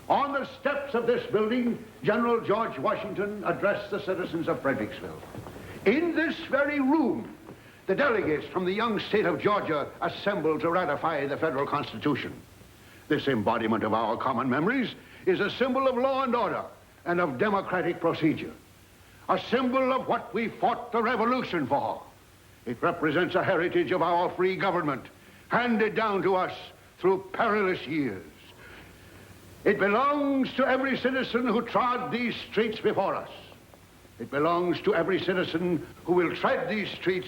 On the steps of this building, General George Washington addressed the citizens of Fredericksville. In this very room, the delegates from the young state of Georgia assembled to ratify the federal Constitution. This embodiment of our common memories is a symbol of law and order and of democratic procedure. A symbol of what we fought the revolution for. It represents a heritage of our free government, handed down to us through perilous years. It belongs to every citizen who trod these streets before us. It belongs to every citizen who will tread these streets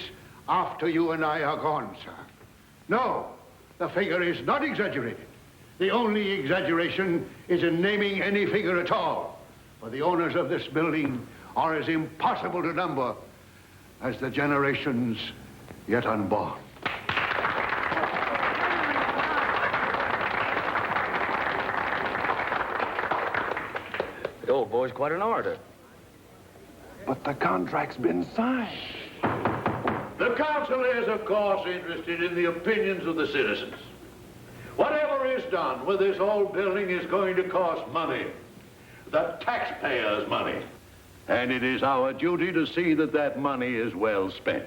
after you and I are gone, sir. No, the figure is not exaggerated. The only exaggeration is in naming any figure at all, for the owners of this building are as impossible to number as the generations yet unborn. The old boy's quite an orator. But the contract's been signed. The council is, of course, interested in the opinions of the citizens. Whatever is done with this old building is going to cost money. The taxpayers' money. And it is our duty to see that that money is well spent.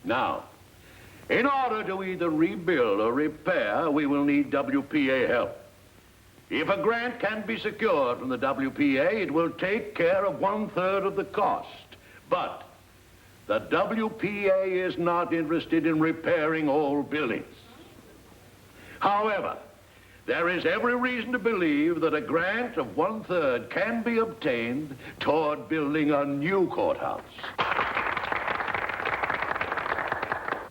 Now, in order to either rebuild or repair, we will need WPA help. If a grant can be secured from the WPA, it will take care of 1/3 of the cost, But the WPA is not interested in repairing old buildings. However, there is every reason to believe that a grant of 1/3 can be obtained toward building a new courthouse.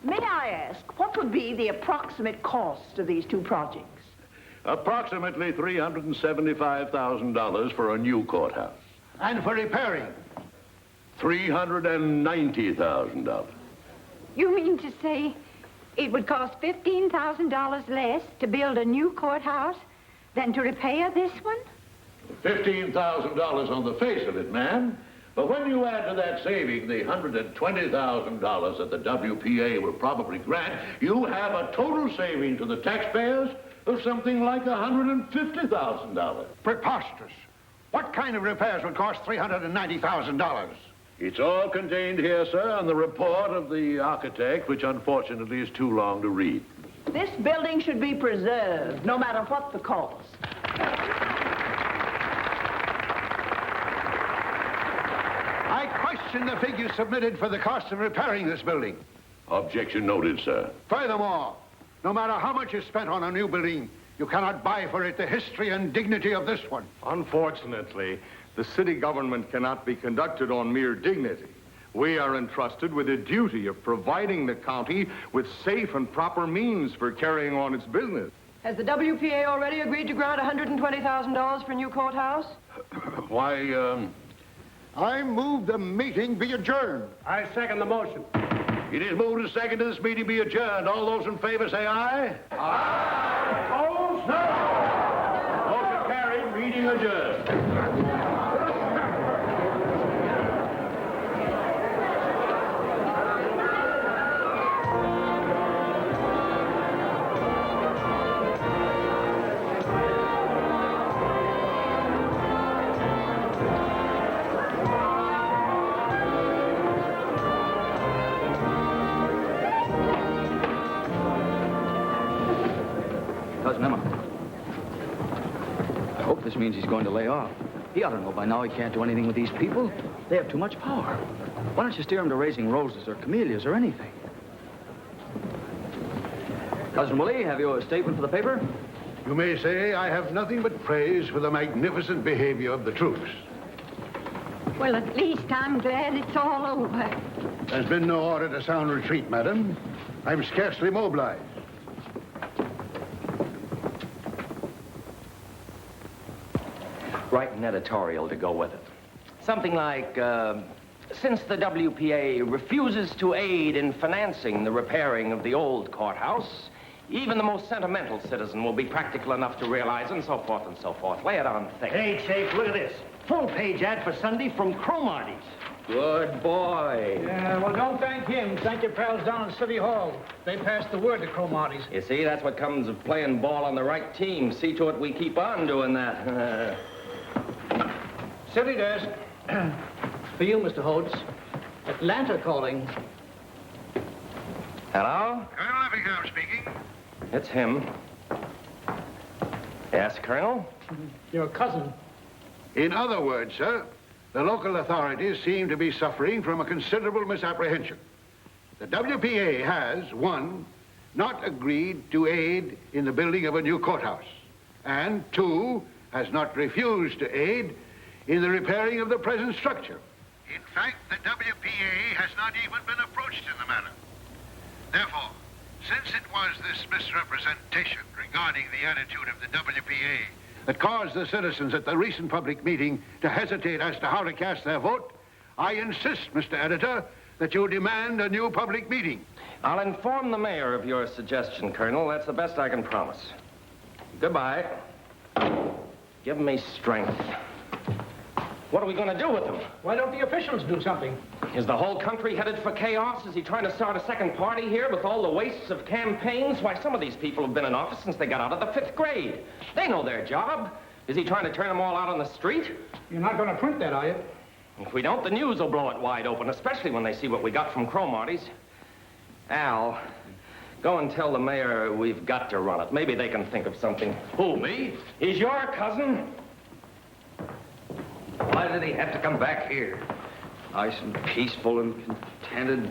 May I ask, what would be the approximate cost of these two projects? Approximately $375,000 for a new courthouse. And for repairing? $390,000. You mean to say it would cost $15,000 less to build a new courthouse than to repair this one? $15,000 on the face of it, ma'am. But when you add to that saving the $120,000 that the WPA will probably grant, you have a total saving to the taxpayers of something like $150,000. Preposterous. What kind of repairs would cost $390,000? It's all contained here, sir, on the report of the architect, which unfortunately is too long to read. This building should be preserved, no matter what the cost. I question the figures submitted for the cost of repairing this building. Objection noted, sir. Furthermore, no matter how much is spent on a new building, you cannot buy for it the history and dignity of this one. Unfortunately, the city government cannot be conducted on mere dignity. We are entrusted with a duty of providing the county with safe and proper means for carrying on its business. Has the WPA already agreed to grant $120,000 for a new courthouse? Why, I move the meeting be adjourned. I second the motion. It is moved and seconded this meeting be adjourned. All those in favor say aye. Aye. Opposed? No. Motion carried. Meeting adjourned. Cousin Emma, I hope this means he's going to lay off. He ought to know by now he can't do anything with these people. They have too much power. Why don't you steer him to raising roses or camellias or anything? Cousin Willie, have you a statement for the paper? You may say I have nothing but praise for the magnificent behavior of the troops. Well, at least I'm glad it's all over. There's been no order to sound retreat, madam. I'm scarcely mobilized. Write an editorial to go with it. Something like, since the WPA refuses to aid in financing the repairing of the old courthouse, even the most sentimental citizen will be practical enough to realize, and so forth and so forth. Lay it on thick. Hey, Chief, look at this. Full-page ad for Sunday from Cromarty's. Good boy. Yeah, well, don't thank him. Thank your pals down at City Hall. They passed the word to Cromarty's. You see, that's what comes of playing ball on the right team. See to it we keep on doing that. City desk. For you, Mr. Holtz. Atlanta calling. Hello? Colonel Effingham speaking. It's him. Yes, Colonel? Your cousin. In other words, sir, the local authorities seem to be suffering from a considerable misapprehension. The WPA has, 1, not agreed to aid in the building of a new courthouse, and 2, has not refused to aid in the repairing of the present structure. In fact, the WPA has not even been approached in the matter. Therefore, since it was this misrepresentation regarding the attitude of the WPA that caused the citizens at the recent public meeting to hesitate as to how to cast their vote, I insist, Mr. Editor, that you demand a new public meeting. I'll inform the mayor of your suggestion, Colonel. That's the best I can promise. Goodbye. Give me strength. What are we going to do with him? Why don't the officials do something? Is the whole country headed for chaos? Is he trying to start a second party here with all the wastes of campaigns? Why, some of these people have been in office since they got out of the 5th grade. They know their job. Is he trying to turn them all out on the street? You're not going to print that, are you? If we don't, the news will blow it wide open, especially when they see what we got from Cromarty's. Al, go and tell the mayor we've got to run it. Maybe they can think of something. Who, me? He's your cousin. Why did he have to come back here? Nice and peaceful and contented.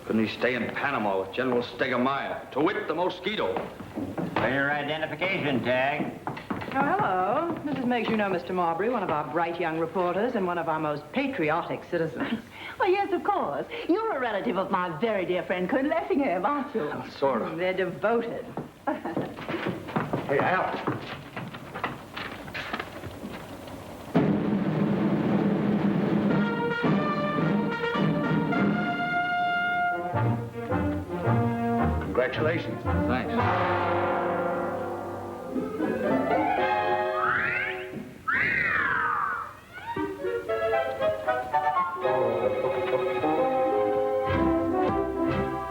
Couldn't he stay in Panama with General Stegemeyer? To wit, the mosquito. For your identification tag. Oh, hello. Mrs. Meggs, you know Mr. Marbury, one of our bright young reporters and one of our most patriotic citizens. Oh, yes, of course. You're a relative of my very dear friend, Colonel Effingham, aren't you? Sort of. They're devoted. Hey, Al. Congratulations. Thanks.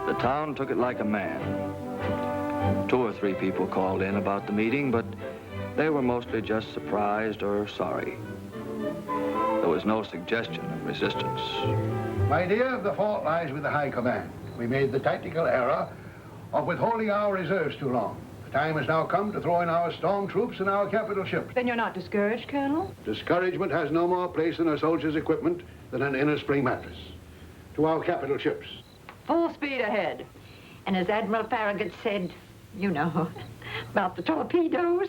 The town took it like a man. 2 or 3 people called in about the meeting, but they were mostly just surprised or sorry. There was no suggestion of resistance. My dear, the fault lies with the High Command. We made the tactical error of withholding our reserves too long. The time has now come to throw in our storm troops and our capital ships. Then you're not discouraged, Colonel? Discouragement has no more place in a soldier's equipment than an inner spring mattress. To our capital ships. Full speed ahead. And as Admiral Farragut said, you know, about the torpedoes.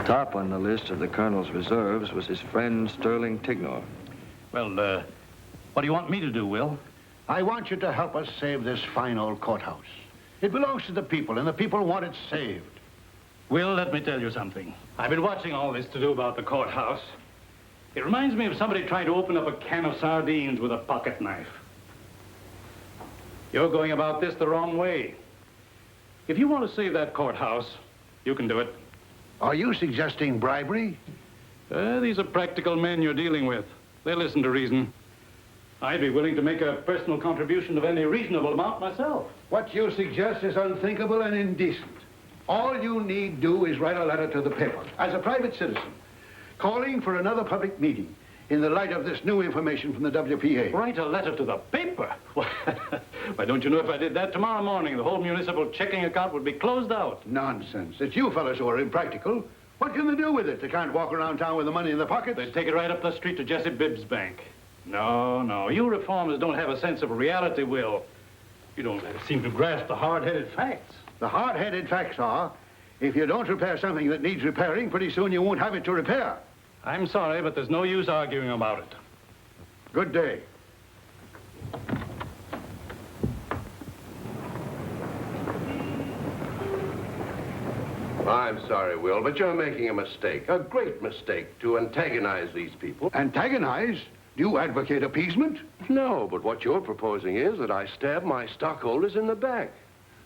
Top on the list of the colonel's reserves was his friend Sterling Tignor. Well, what do you want me to do, Will? I want you to help us save this fine old courthouse. It belongs to the people, and the people want it saved. Will, let me tell you something. I've been watching all this to do about the courthouse. It reminds me of somebody trying to open up a can of sardines with a pocket knife. You're going about this the wrong way. If you want to save that courthouse, you can do it. Are you suggesting bribery? These are practical men you're dealing with. They listen to reason. I'd be willing to make a personal contribution of any reasonable amount myself. What you suggest is unthinkable and indecent. All you need do is write a letter to the paper, as a private citizen, calling for another public meeting in the light of this new information from the WPA. Write a letter to the paper? Why, don't you know if I did that tomorrow morning, the whole municipal checking account would be closed out? Nonsense. It's you fellas who are impractical. What can they do with it? They can't walk around town with the money in their pockets. They'd take it right up the street to Jesse Bibb's bank. No, you reformers don't have a sense of reality, Will. You don't seem to grasp the hard-headed facts. The hard-headed facts are, if you don't repair something that needs repairing, pretty soon you won't have it to repair. I'm sorry, but there's no use arguing about it. Good day. I'm sorry, Will, but you're making a mistake, a great mistake, to antagonize these people. Antagonize? Do you advocate appeasement? No, but what you're proposing is that I stab my stockholders in the back.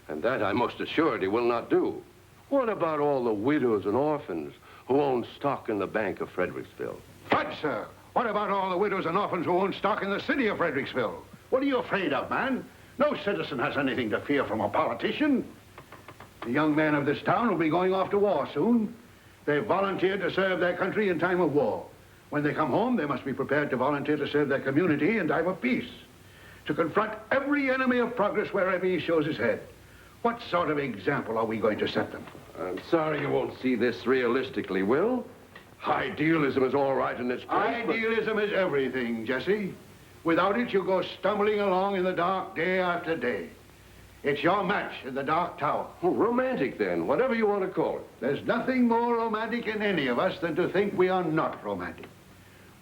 And that I'm most assuredly will not do. What about all the widows and orphans who own stock in the Bank of Fredericksville? Fudge, sir. What about all the widows and orphans who own stock in the city of Fredericksville? What are you afraid of, man? No citizen has anything to fear from a politician. The young men of this town will be going off to war soon. They've volunteered to serve their country in time of war. When they come home, they must be prepared to volunteer to serve their community in time of peace. To confront every enemy of progress wherever he shows his head. What sort of example are we going to set them? I'm sorry you won't see this realistically, Will. Idealism is all right in its place, Idealism is everything, Jesse. Without it, you go stumbling along in the dark day after day. It's your match in the dark tower. Oh, romantic, then, whatever you want to call it. There's nothing more romantic in any of us than to think we are not romantic.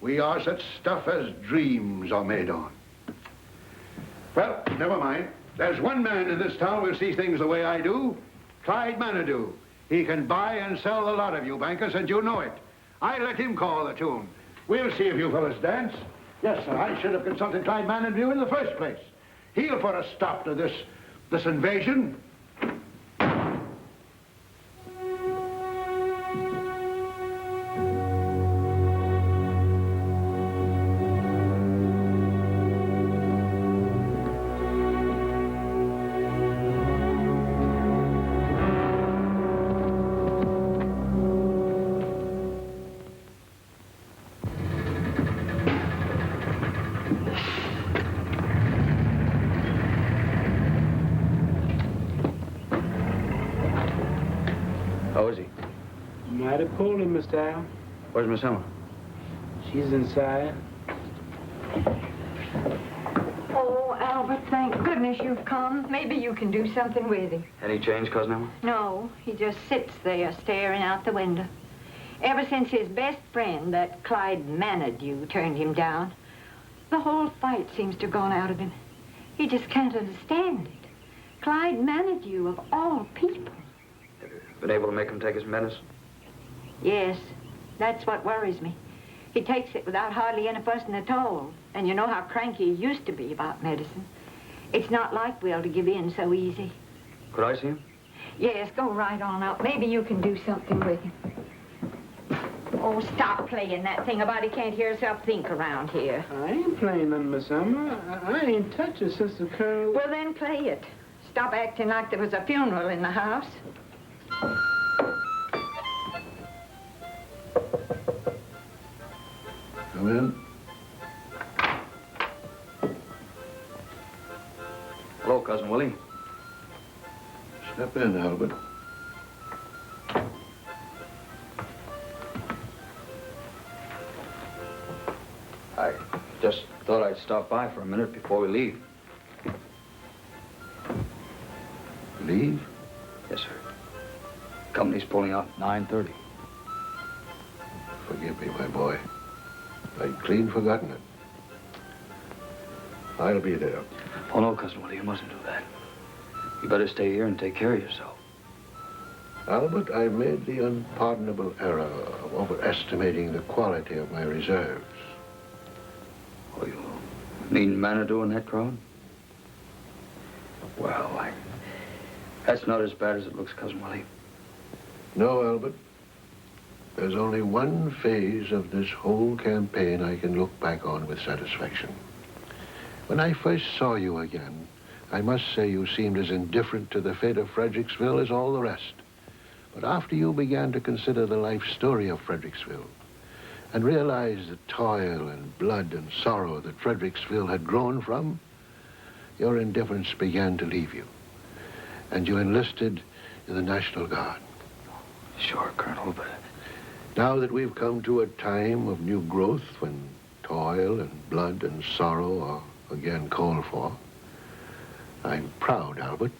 We are such stuff as dreams are made on. Well, never mind. There's one man in this town who sees things the way I do. Clyde Manadoo. He can buy and sell a lot of you bankers, and you know it. I let him call the tune. We'll see if you fellas dance. Yes, sir, I should have consulted Clyde Manadoo in the first place. He'll put a stop to this invasion. How is he? Mighty poorly, Mr. Al. Where's Miss Emma? She's inside. Oh, Albert, thank goodness you've come. Maybe you can do something with him. Any change, Cousin Emma? No, he just sits there staring out the window. Ever since his best friend, that Clyde Manadue, turned him down, the whole fight seems to have gone out of him. He just can't understand it. Clyde Manadue, of all people. Have you been able to make him take his medicine? Yes, that's what worries me. He takes it without hardly any fussing at all. And you know how cranky he used to be about medicine. It's not like Will to give in so easy. Could I see him? Yes, go right on up. Maybe you can do something with him. Oh, stop playing that thing about he can't hear himself think around here. I ain't playing none, Miss Emma. I ain't touched it since the Colonel... Well, then play it. Stop acting like there was a funeral in the house. Come in. Hello, Cousin Willie. Step in, Albert. I just thought I'd stop by for a minute before we leave. Leave? Yes, sir. Company's pulling out at 9:30. Forgive me, my boy. I'd clean forgotten it. I'll be there. Oh, no, Cousin Willie, you mustn't do that. You better stay here and take care of yourself. Albert, I made the unpardonable error of overestimating the quality of my reserves. Oh, you mean Manadue in that crowd? Well, that's not as bad as it looks, Cousin Willie. No, Albert. There's only one phase of this whole campaign I can look back on with satisfaction. When I first saw you again, I must say you seemed as indifferent to the fate of Fredericksville as all the rest. But after you began to consider the life story of Fredericksville and realized the toil and blood and sorrow that Fredericksville had grown from, your indifference began to leave you, and you enlisted in the National Guard. Sure, Colonel, but... Now that we've come to a time of new growth when toil and blood and sorrow are again called for, I'm proud, Albert.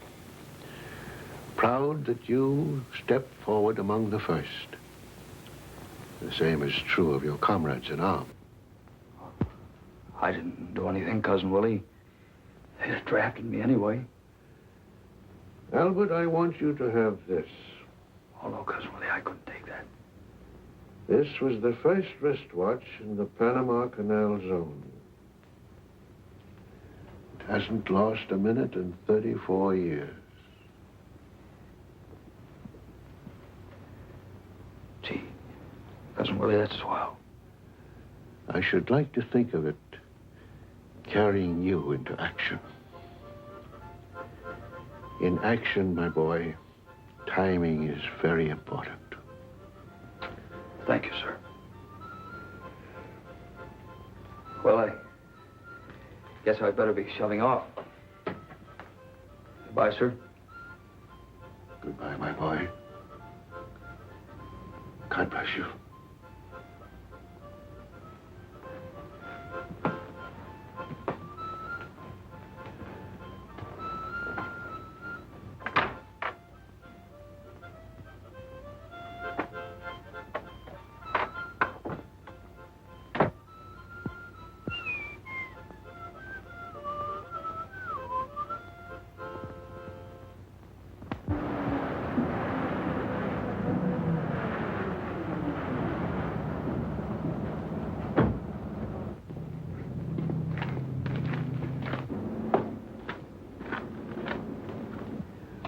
Proud that you stepped forward among the first. The same is true of your comrades in arms. I didn't do anything, Cousin Willie. They just drafted me anyway. Albert, I want you to have this. Oh, no, Cousin Willie, I couldn't take that. This was the first wristwatch in the Panama Canal Zone. It hasn't lost a minute in 34 years. Gee, Cousin Willie, that's swell. I should like to think of it carrying you into action. In action, my boy, timing is very important. Thank you, sir. Well, I guess I'd better be shoving off. Goodbye, sir. Goodbye, my boy. God bless you.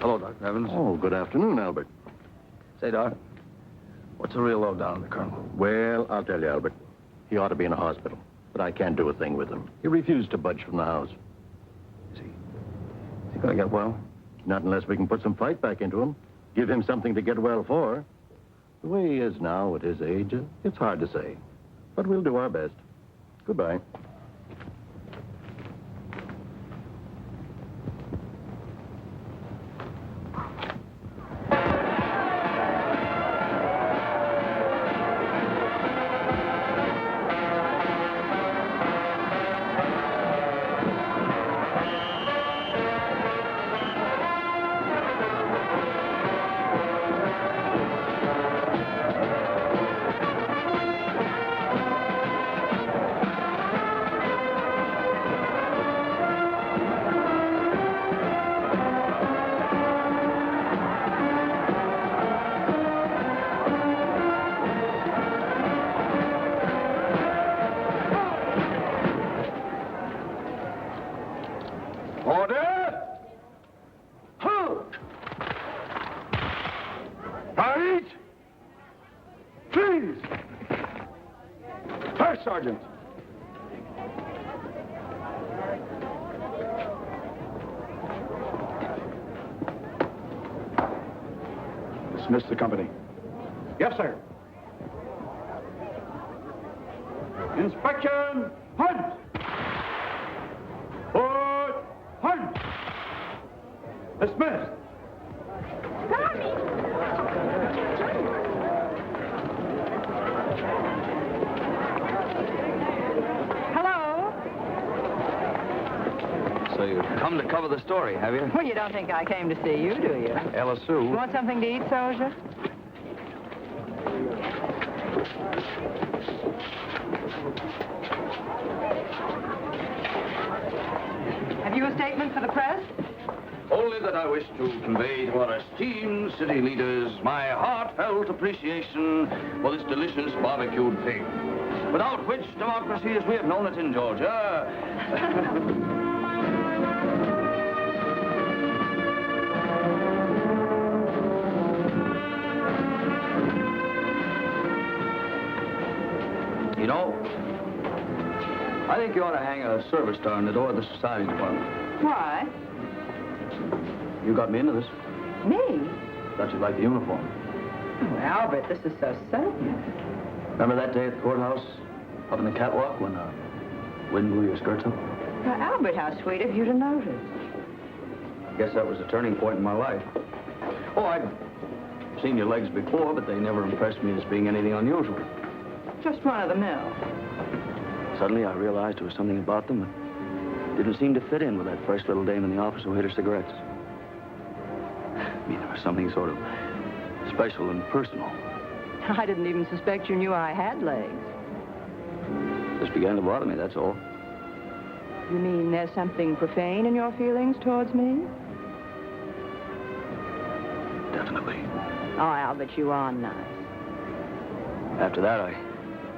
Hello, Dr. Evans. Oh, good afternoon, Albert. Say, Doc, what's the real lowdown on the Colonel? Well, I'll tell you, Albert. He ought to be in a hospital, but I can't do a thing with him. He refused to budge from the house. Is he gonna get well? Not unless we can put some fight back into him. Give him something to get well for. The way he is now at his age, it's hard to say. But we'll do our best. Goodbye. Eythe! Please! First Sergeant. Dismiss the company. Yes, sir. Inspection, hunt! Put, hunt! Dismissed. Hello? So you've come to cover the story, have you? Well, you don't think I came to see you, do you? Ella Sue. You want something to eat, soldier? Have you a statement for the press? Only that I wish to convey to our esteemed city leaders my heartfelt appreciation for this delicious barbecued pig, without which democracy as we have known it in Georgia. You know, I think you ought to hang a service star on the door of the society department. Why? You got me into this. Me? Thought you'd like the uniform. Oh, Albert, this is so sudden. Remember that day at the courthouse, up in the catwalk, when wind blew your skirts up? Well, Albert, how sweet of you to notice. Guess that was a turning point in my life. Oh, I'd seen your legs before, but they never impressed me as being anything unusual. Just one of the mill. Suddenly, I realized there was something about them that didn't seem to fit in with that fresh little dame in the office who hid her cigarettes. I mean, there was something sort of special and personal. I didn't even suspect you knew I had legs. This began to bother me, that's all. You mean there's something profane in your feelings towards me? Definitely. Oh, Albert, you are nice. After that, I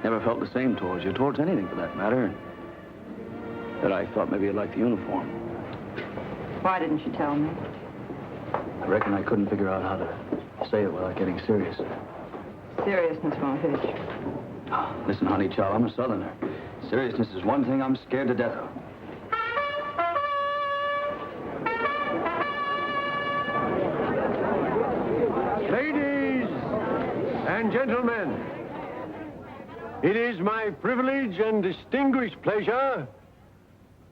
never felt the same towards you, towards anything for that matter. And that I thought maybe you'd like the uniform. Why didn't you tell me? I reckon I couldn't figure out how to say it without getting serious. Seriousness won't hurt you. Listen, honey, child, I'm a Southerner. Seriousness is one thing I'm scared to death of. Ladies and gentlemen, it is my privilege and distinguished pleasure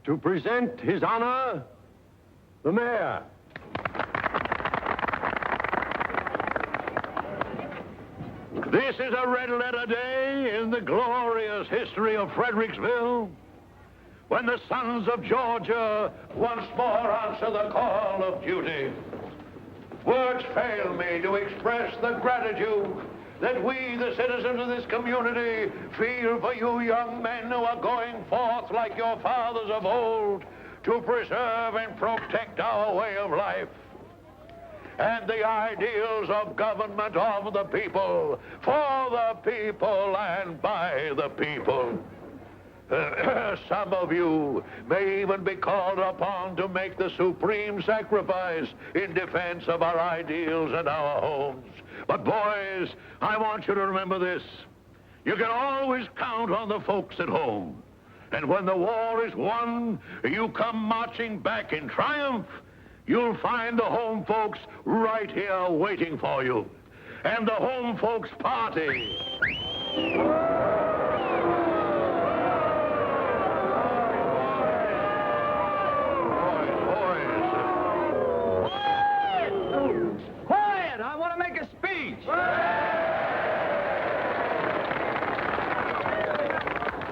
to present His Honor, the Mayor. This is a red-letter day in the glorious history of Fredericksville, when the sons of Georgia once more answer the call of duty. Words fail me to express the gratitude that we, the citizens of this community, feel for you young men who are going forth like your fathers of old to preserve and protect our way of life and the ideals of government of the people, for the people and by the people. Some of you may even be called upon to make the supreme sacrifice in defense of our ideals and our homes. But boys, I want you to remember this. You can always count on the folks at home. And when the war is won, you come marching back in triumph, you'll find the home folks right here waiting for you. And the home folks party. Quiet! I want to make a speech.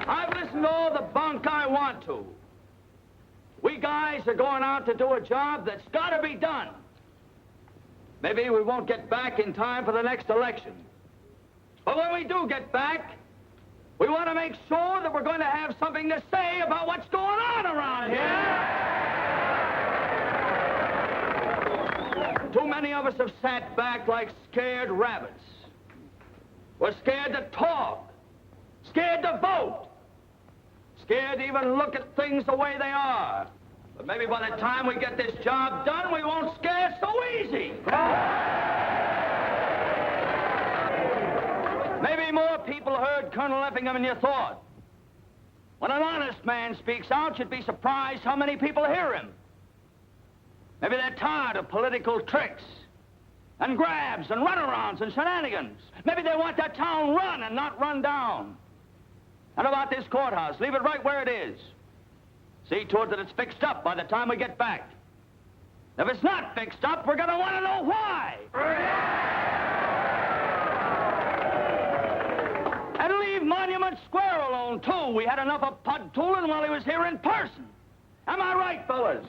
I've listened to all the bunk I want to. We guys are going out to do a job that's got to be done. Maybe we won't get back in time for the next election. But when we do get back, we want to make sure that we're going to have something to say about what's going on around here. Too many of us have sat back like scared rabbits. We're scared to talk, scared to vote, scared to even look at things the way they are. But maybe by the time we get this job done, we won't scare so easy. Maybe more people heard Colonel Effingham than you thought. When an honest man speaks out, you'd be surprised how many people hear him. Maybe they're tired of political tricks and grabs and runarounds and shenanigans. Maybe they want that town run and not run down. And about this courthouse, leave it right where it is. See to it that it's fixed up by the time we get back. If it's not fixed up, we're gonna want to know why. And leave Monument Square alone, too. We had enough of pud tooling while he was here in person. Am I right, fellas?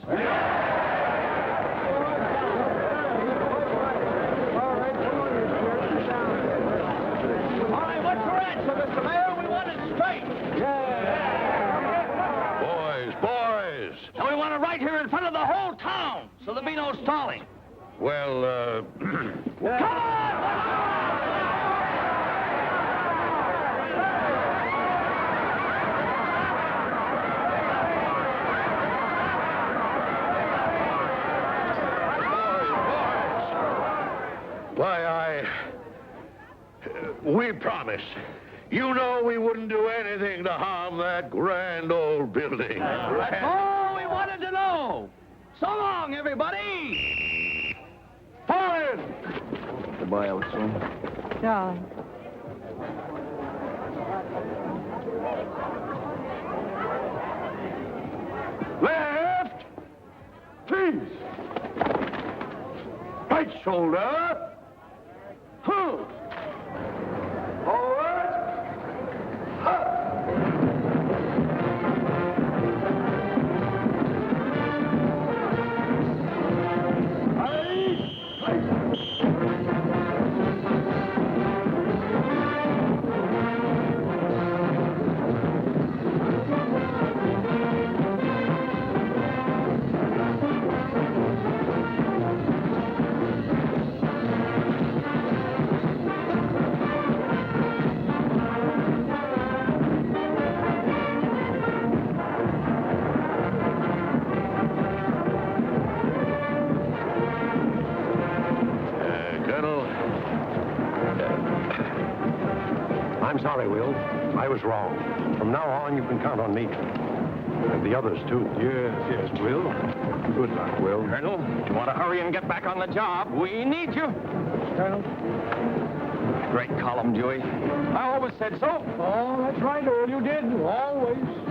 All right, what's your answer, Mr. Mayor? We want it straight. Boys. And we want it right here in front of the whole town, so there'll be no stalling. Well, Come on! we promise. You know we wouldn't do anything to harm that grand old building. That's all we wanted to know. So long, everybody. Forward. Goodbye, Elson. Darling. Left. Please. Right shoulder. Forward. I'm sorry, Will. I was wrong. From now on, you can count on me. And the others, too. Yes, Will. Good luck, Will. Colonel, you want to hurry and get back on the job? We need you. Colonel? Great column, Dewey. I always said so. Oh, that's right, Earl. You did. Always.